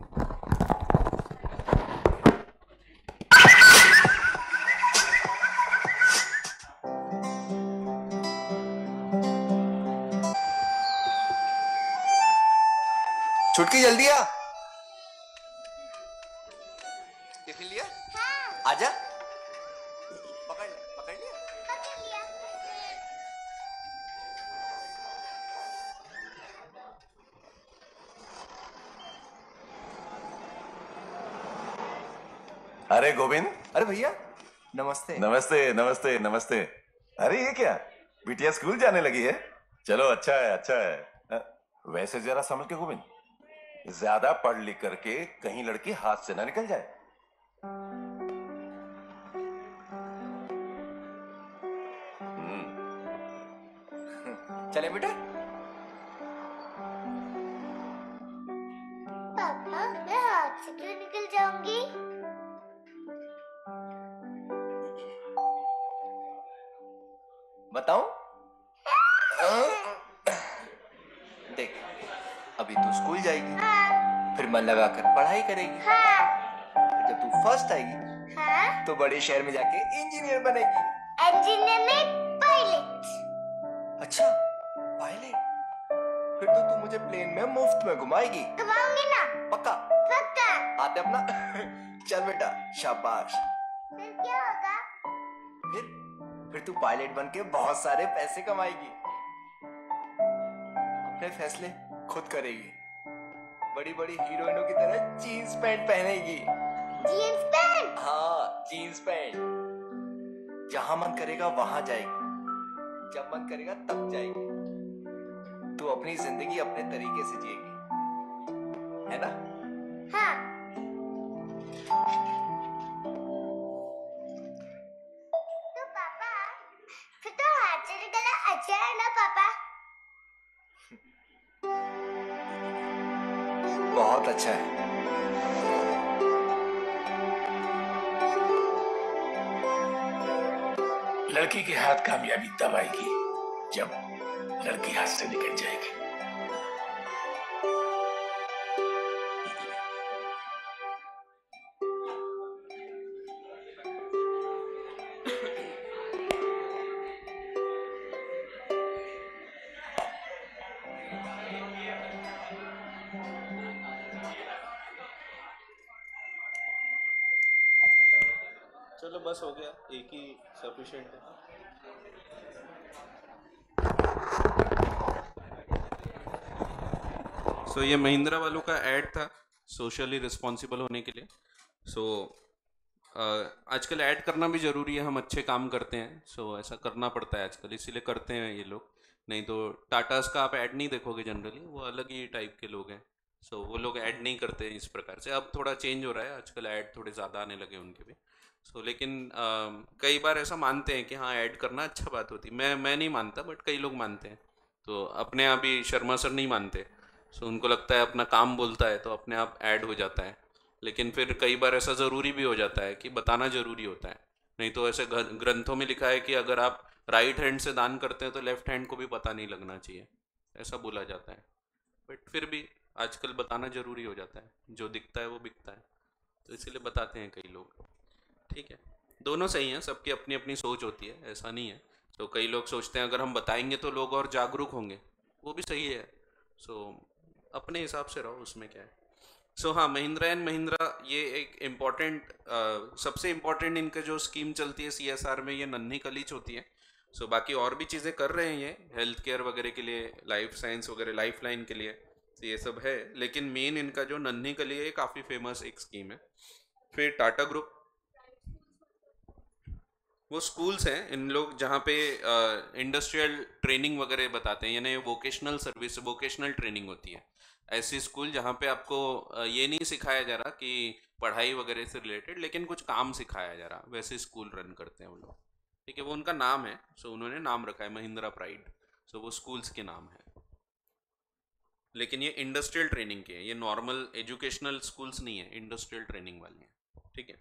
छुटकी जल्दी आ। टिफिन लिया? हाँ। आजा। पकड़ ले, पकड़ लिया? पकड़ लिया। अरे गोविंद। अरे भैया, नमस्ते। नमस्ते नमस्ते नमस्ते। अरे ये क्या, बिटिया स्कूल जाने लगी है? चलो अच्छा है अच्छा है। वैसे जरा समझ के गोविंद, ज्यादा पढ़ लिख करके कहीं लड़की हाथ से ना निकल जाए। चले बेटा। पापा, मैं हाथ से क्यों निकल जाऊंगी? बताऊं? देख, अभी तू स्कूल जाएगी, हाँ, फिर मन लगाकर पढ़ाई करेगी, हाँ, फिर जब तू फर्स्ट आएगी हाँ, तो बड़े शहर में जाके इंजीनियर बनेगी। इंजीनियर में पायलट। अच्छा, पायलट? फिर तो तू मुझे प्लेन में मुफ्त में घुमाएगी। घुमाऊंगी ना? पक्का? पक्का। आते अपना। चल बेटा, शाबाश। फिर क्या होगा? फिर तू पायलट बन के बहुत सारे पैसे कमाएगी, अपने फैसले खुद करेगी, बड़ी बड़ी हीरोइनों की तरह जीन्स पैंट पहनेगी। Jeans pant? हाँ, जीन्स पैंट। जहां मन करेगा वहां जाएगी, जब मन करेगा तब जाएगी। तू अपनी जिंदगी अपने तरीके से जिएगी, है ना? हाँ। तो पापा, फिर तो बहुत अच्छा है। लड़की के हाथ कामयाबी तब आएगी जब लड़की हाथ से निकल जाएगी। चलो बस हो गया, एक ही सफिशिएंट है। सो ये महिंद्रा वालों का ऐड था सोशली रिस्पॉन्सिबल होने के लिए। सो आजकल ऐड करना भी ज़रूरी है, हम अच्छे काम करते हैं, सो ऐसा करना पड़ता है आजकल, इसीलिए करते हैं ये लोग। नहीं तो टाटास का आप ऐड नहीं देखोगे जनरली, वो अलग ही टाइप के लोग हैं। सो वो लोग ऐड नहीं करते इस प्रकार से। अब थोड़ा चेंज हो रहा है, आजकल ऐड थोड़े ज़्यादा आने लगे उनके भी। सो लेकिन कई बार ऐसा मानते हैं कि हाँ ऐड करना अच्छा बात होती। मैं नहीं मानता, बट कई लोग मानते हैं। तो अपने आप ही शर्मा सर नहीं मानते। सो उनको लगता है अपना काम बोलता है तो अपने आप ऐड हो जाता है। लेकिन फिर कई बार ऐसा ज़रूरी भी हो जाता है कि बताना ज़रूरी होता है। नहीं तो ऐसे ग्रंथों में लिखा है कि अगर आप राइट हैंड से दान करते हैं तो लेफ्ट हैंड को भी पता नहीं लगना चाहिए, ऐसा बोला जाता है। बट फिर भी आजकल बताना ज़रूरी हो जाता है, जो दिखता है वो बिकता है, तो इसीलिए बताते हैं कई लोग। ठीक है, दोनों सही हैं, सबकी अपनी अपनी सोच होती है, ऐसा नहीं है। तो कई लोग सोचते हैं अगर हम बताएंगे तो लोग और जागरूक होंगे, वो भी सही है। सो अपने हिसाब से रहो, उसमें क्या है। सो हाँ, महिंद्रा एंड महिंद्रा ये एक इम्पॉर्टेंट, सबसे इम्पॉर्टेंट इनका जो स्कीम चलती है CSR में, ये नन्ही कलीच होती है। सो बाकी और भी चीज़ें कर रहे हैं ये हेल्थ केयर वगैरह के लिए, लाइफ साइंस वगैरह, लाइफ लाइन के लिए, तो ये सब है। लेकिन मेन इनका जो नन्ही कली है, ये काफ़ी फेमस एक स्कीम है। फिर टाटा ग्रुप, वो स्कूल्स हैं इन लोग जहाँ पे इंडस्ट्रियल ट्रेनिंग वगैरह बताते हैं, यानी वोकेशनल सर्विस, वोकेशनल ट्रेनिंग होती है। ऐसी स्कूल जहाँ पे आपको ये नहीं सिखाया जा रहा कि पढ़ाई वगैरह से रिलेटेड, लेकिन कुछ काम सिखाया जा रहा, वैसे स्कूल रन करते हैं वो लोग। ठीक है, वो उनका नाम है, सो उन्होंने नाम रखा है महिंद्रा प्राइड, सो वो स्कूल्स के नाम है। लेकिन ये इंडस्ट्रियल ट्रेनिंग के हैं, ये नॉर्मल एजुकेशनल स्कूल्स नहीं है, इंडस्ट्रियल ट्रेनिंग वाले हैं। ठीक है।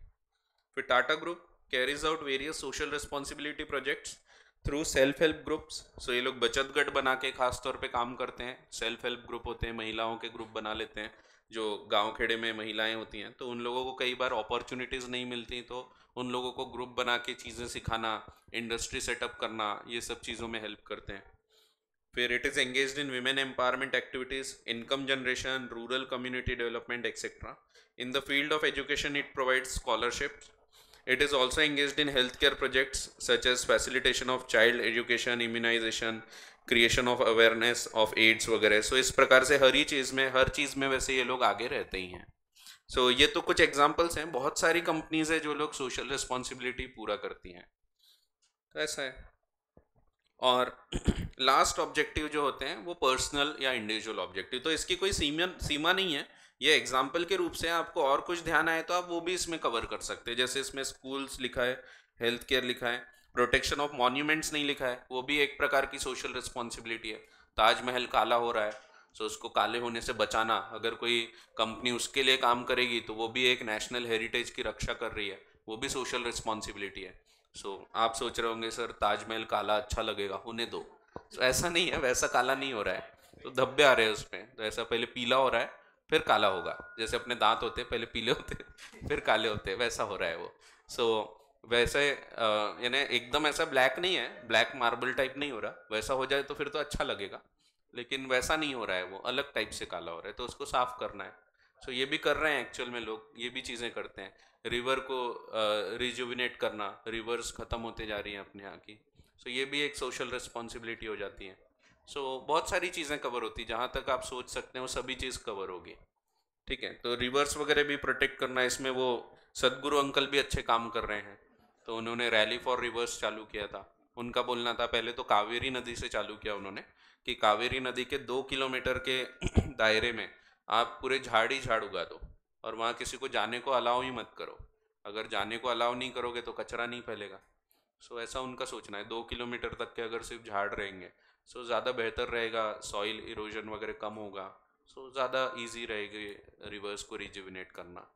फिर Tata group carries out various social responsibility projects through self help groups. So ये लोग बचत गट बना के खास तौर पे काम करते हैं। सेल्फ हेल्प ग्रुप होते हैं, महिलाओं के ग्रुप बना लेते हैं, जो गांव खेड़े में महिलाएं होती हैं, तो उन लोगों को कई बार अपॉर्चुनिटीज़ नहीं मिलती, तो उन लोगों को ग्रुप बना के चीज़ें सिखाना, इंडस्ट्री सेटअप करना, ये सब चीज़ों में हेल्प करते हैं। फिर it is engaged in women empowerment activities, income generation, rural community development etcetera. In the field of education it provides scholarships. It is also engaged in healthcare projects such as facilitation of child education, immunization, creation of awareness of AIDS वगैरह। सो इस प्रकार से हर चीज़ में वैसे ये लोग आगे रहते ही हैं। सो ये तो कुछ एग्जांपल्स हैं, बहुत सारी कंपनीज है जो लोग सोशल रिस्पॉन्सिबिलिटी पूरा करती हैं, तो ऐसा है। और लास्ट ऑब्जेक्टिव जो होते हैं वो पर्सनल या इंडिविजुअल ऑब्जेक्टिव, तो इसकी कोई सीमा नहीं है। ये एग्जाम्पल के रूप से, आपको और कुछ ध्यान आए तो आप वो भी इसमें कवर कर सकते हैं। जैसे इसमें स्कूल्स लिखा है, हेल्थ केयर लिखा है, प्रोटेक्शन ऑफ मॉन्यूमेंट्स नहीं लिखा है, वो भी एक प्रकार की सोशल रिस्पॉन्सिबिलिटी है। ताजमहल काला हो रहा है, सो उसको काले होने से बचाना, अगर कोई कंपनी उसके लिए काम करेगी तो वो भी एक नेशनल हेरिटेज की रक्षा कर रही है, वो भी सोशल रिस्पॉन्सिबिलिटी है। सो आप सोच रहे होंगे सर ताजमहल काला अच्छा लगेगा, होने दो। तो ऐसा नहीं है, वैसा काला नहीं हो रहा है, तो धब्बे आ रहे हैं उसमें, तो ऐसा पहले पीला हो रहा है फिर काला होगा, जैसे अपने दांत होते हैं पहले पीले होते फिर काले होते, वैसा हो रहा है वो। सो वैसे यानी एकदम ऐसा ब्लैक नहीं है, ब्लैक मार्बल टाइप नहीं हो रहा, वैसा हो जाए तो फिर तो अच्छा लगेगा, लेकिन वैसा नहीं हो रहा है, वो अलग टाइप से काला हो रहा है, तो उसको साफ करना है। सो ये भी कर रहे हैं एक्चुअल में लोग, ये भी चीज़ें करते हैं। रिवर को रिजुविनेट करना, रिवर्स ख़त्म होते जा रही हैं अपने यहाँ की, सो ये भी एक सोशल रिस्पॉन्सिबिलिटी हो जाती है। सो बहुत सारी चीज़ें कवर होती, जहाँ तक आप सोच सकते हैं वो सभी चीज़ कवर होगी। ठीक है, तो रिवर्स वगैरह भी प्रोटेक्ट करना, इसमें वो सदगुरु अंकल भी अच्छे काम कर रहे हैं, तो उन्होंने रैली फॉर रिवर्स चालू किया था। उनका बोलना था, पहले तो कावेरी नदी से चालू किया उन्होंने, कि कावेरी नदी के 2 किलोमीटर के दायरे में आप पूरे झाड़ ही झाड़ उगा दो, और वहाँ किसी को जाने को अलाउ ही मत करो। अगर जाने को अलाउ नहीं करोगे तो कचरा नहीं फैलेगा। सो ऐसा उनका सोचना है, 2 किलोमीटर तक के अगर सिर्फ झाड़ रहेंगे सो ज़्यादा बेहतर रहेगा, सॉइल इरोजन वगैरह कम होगा, सो ज़्यादा इजी रहेगी रिवर्स को रिजुविनेट करना,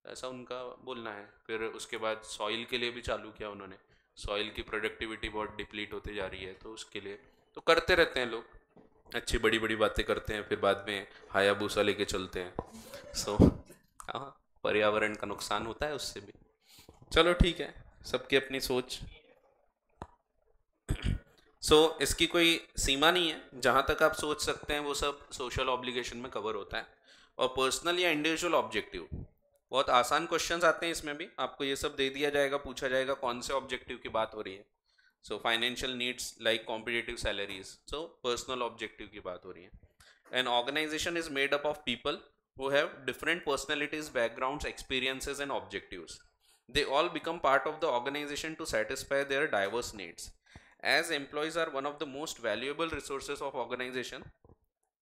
ऐसा उनका बोलना है। फिर उसके बाद सॉइल के लिए भी चालू किया उन्होंने, सॉइल की प्रोडक्टिविटी बहुत डिप्लीट होते जा रही है, तो उसके लिए तो करते रहते हैं लोग, अच्छी बड़ी बड़ी बातें करते हैं, फिर बाद में हायाबूसा लेके चलते हैं। सो हाँ, पर्यावरण का नुकसान होता है उससे भी। चलो ठीक है, सबकी अपनी सोच। इसकी कोई सीमा नहीं है, जहाँ तक आप सोच सकते हैं वो सब सोशल ऑब्लिगेशन में कवर होता है। और पर्सनल या इंडिविजुअल ऑब्जेक्टिव, बहुत आसान क्वेश्चंस आते हैं इसमें भी, आपको ये सब दे दिया जाएगा, पूछा जाएगा कौन से ऑब्जेक्टिव की बात हो रही है। Financial needs like competitive salaries, personal objective की बात हो रही है। An organisation is made up of people who have different personalities, backgrounds, experiences and objectives. They all become part of the organization to satisfy their diverse needs. As employees are one of the most valuable resources of organization,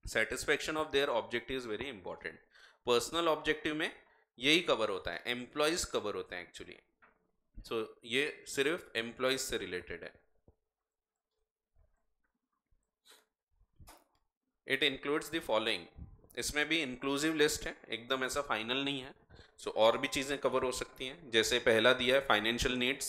satisfaction of their objective is very important. Personal objective में यही cover होता है, employees cover होते हैं actually. ये सिर्फ employees से related है। इट इंक्लूड्स द फॉलोइंग, इसमें भी इंक्लूसिव लिस्ट है, एकदम ऐसा फाइनल नहीं है। और भी चीज़ें कवर हो सकती हैं, जैसे पहला दिया है financial needs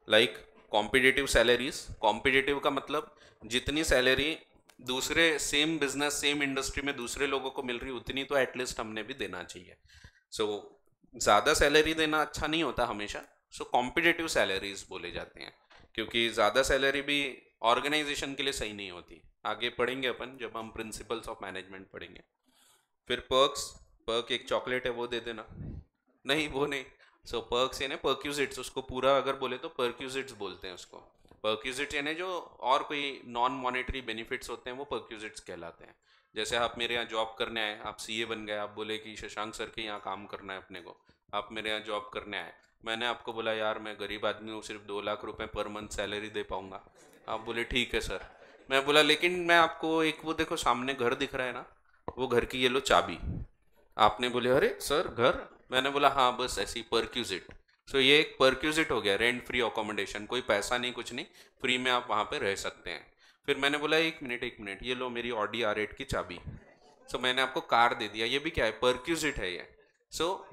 like competitive salaries. Competitive का मतलब जितनी सैलरी दूसरे सेम बिजनेस सेम इंडस्ट्री में दूसरे लोगों को मिल रही उतनी तो एटलीस्ट हमने भी देना चाहिए। ज़्यादा सैलरी देना अच्छा नहीं होता हमेशा, कॉम्पिटिटिव सैलरीज बोले जाते हैं, क्योंकि ज़्यादा सैलरी भी ऑर्गेनाइजेशन के लिए सही नहीं होती। आगे पढ़ेंगे अपन जब हम प्रिंसिपल्स ऑफ मैनेजमेंट पढ़ेंगे। फिर पर्क एक चॉकलेट है वो दे देना, नहीं वो नहीं। पर्क्स यानी परक्यूजिट्स, उसको पूरा अगर बोले तो परक्यूजिट्स बोलते हैं उसको। परक्यूजिट्स यानी जो और कोई नॉन मॉनेटरी बेनिफिट्स होते हैं वो परक्यूजिट्स कहलाते हैं। जैसे आप मेरे यहाँ जॉब करने आए, आप सीए बन गए, आप बोले कि शशांक सर के यहाँ काम करना है अपने को, आप मेरे यहाँ जॉब करने आए, मैंने आपको बोला यार मैं गरीब आदमी हूँ, सिर्फ 2 लाख रुपए पर मंथ सैलरी दे पाऊँगा। आप बोले ठीक है सर। मैं बोला लेकिन मैं आपको एक वो देखो सामने घर दिख रहा है ना, वो घर की ये लो चाबी। आपने बोले अरे सर घर, मैंने बोला हाँ बस ऐसी परक्यूजिट। ये एक परक्यूजिट हो गया, रेंट फ्री अकोमोडेशन, कोई पैसा नहीं कुछ नहीं, फ्री में आप वहाँ पे रह सकते हैं। फिर मैंने बोला एक मिनट ये लो मेरी ऑडी R8 की चाबी। मैंने आपको कार दे दिया, ये भी क्या है, परक्यूजिट है ये।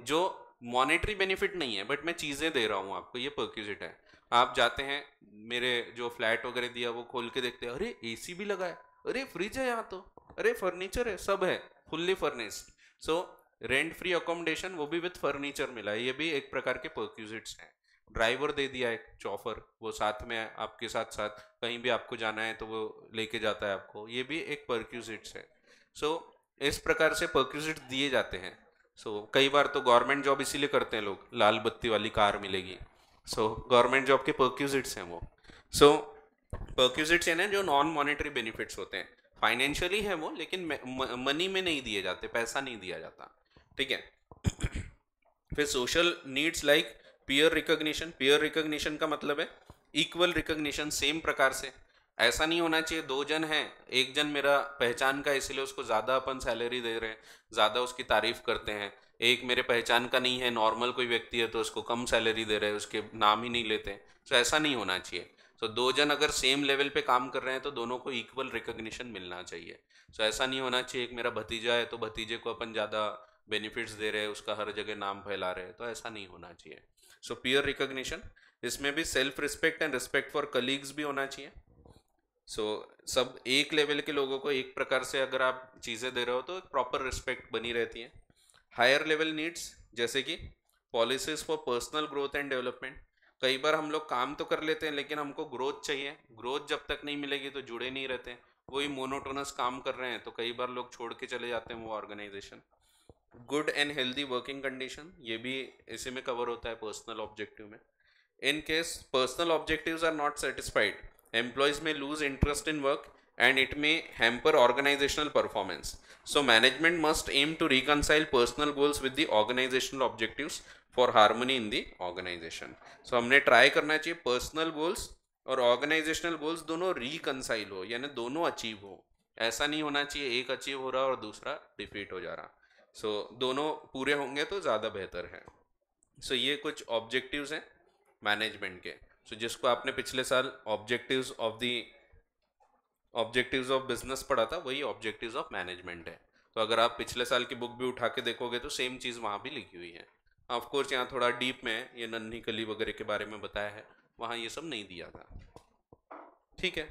जो मॉनेटरी बेनिफिट नहीं है बट मैं चीज़ें दे रहा हूँ आपको, ये परक्यूजिट है। आप जाते हैं, मेरे जो फ्लैट वगैरह दिया वो खोल के देखते हैं, अरे AC भी लगा है, अरे फ्रिज है यहाँ तो, अरे फर्नीचर है, सब है fully furnished. Rent free accommodation वो भी विथ फर्नीचर मिला है, ये भी एक प्रकार के परक्यूजिट्स हैं। ड्राइवर दे दिया एक चौफर, वो साथ में आपके साथ साथ कहीं भी आपको जाना है तो वो लेके जाता है आपको, ये भी एक परक्यूजिट्स है। इस प्रकार से परक्यूजिट्स दिए जाते हैं। कई बार तो गवर्नमेंट जॉब इसीलिए करते हैं लोग, लाल बत्ती वाली कार मिलेगी। गवर्नमेंट जॉब के परक्यूजिट्स हैं वो। परक्यूजिट्स यानी जो नॉन मॉनेटरी बेनिफिट्स होते हैं, फाइनेंशियली है वो, लेकिन मनी में नहीं दिए जाते, पैसा नहीं दिया जाता, ठीक है। फिर social needs like peer recognition. Peer recognition का मतलब है इक्वल रिकॉग्निशन, सेम प्रकार से। ऐसा नहीं होना चाहिए 2 जन हैं, एक जन मेरा पहचान का इसलिए उसको ज़्यादा अपन सैलरी दे रहे हैं, ज़्यादा उसकी तारीफ करते हैं, एक मेरे पहचान का नहीं है नॉर्मल कोई व्यक्ति है तो उसको कम सैलरी दे रहे हैं, उसके नाम ही नहीं लेते। ऐसा नहीं होना चाहिए। 2 जन अगर सेम लेवल पे काम कर रहे हैं तो दोनों को इक्वल रिकॉग्निशन मिलना चाहिए। ऐसा नहीं होना चाहिए एक मेरा भतीजा है तो भतीजे को अपन ज़्यादा बेनिफिट्स दे रहे हैं, उसका हर जगह नाम फैला रहे हैं, तो ऐसा नहीं होना चाहिए। पीयर रिकॉग्निशन, इसमें भी self respect and respect for colleagues भी होना चाहिए। सब एक लेवल के लोगों को एक प्रकार से अगर आप चीज़ें दे रहे हो तो एक प्रॉपर रिस्पेक्ट बनी रहती है। हायर लेवल नीड्स जैसे कि policies for personal growth and development. कई बार हम लोग काम तो कर लेते हैं लेकिन हमको ग्रोथ चाहिए, ग्रोथ जब तक नहीं मिलेगी तो जुड़े नहीं रहते, वही मोनोटोनस काम कर रहे हैं तो कई बार लोग छोड़ के चले जाते हैं वो organisation. Good and healthy working condition, ये भी इसी में कवर होता है पर्सनल ऑब्जेक्टिव में। In case personal objectives are not satisfied, employees may lose interest in work and it may hamper organizational performance. Management must aim to reconcile personal goals with the organizational objectives for harmony in the organization. हमने try करना चाहिए personal goals और organizational goals दोनों reconcile हो, यानी दोनों achieve हो। ऐसा नहीं होना चाहिए एक अचीव हो रहा और दूसरा डिफीट हो जा रहा। दोनों पूरे होंगे तो ज़्यादा बेहतर है। ये कुछ ऑब्जेक्टिव्स हैं मैनेजमेंट के। जिसको आपने पिछले साल ऑब्जेक्टिव्स ऑफ बिजनेस पढ़ा था, वही ऑब्जेक्टिव्स ऑफ मैनेजमेंट है। तो अगर आप पिछले साल की बुक भी उठा के देखोगे तो सेम चीज़ वहाँ भी लिखी हुई है। ऑफ कोर्स यहाँ थोड़ा डीप में ये नन्ही कली वगैरह के बारे में बताया है, वहाँ ये सब नहीं दिया था। ठीक है।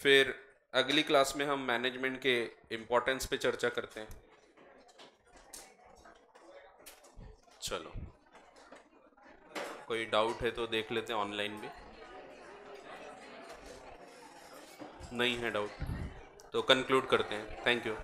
फिर अगली क्लास में हम मैनेजमेंट के इम्पोर्टेंस पे चर्चा करते हैं। चलो, कोई डाउट है तो देख लेते हैं ऑनलाइन भी। नहीं है डाउट तो कंक्लूड करते हैं। Thank you.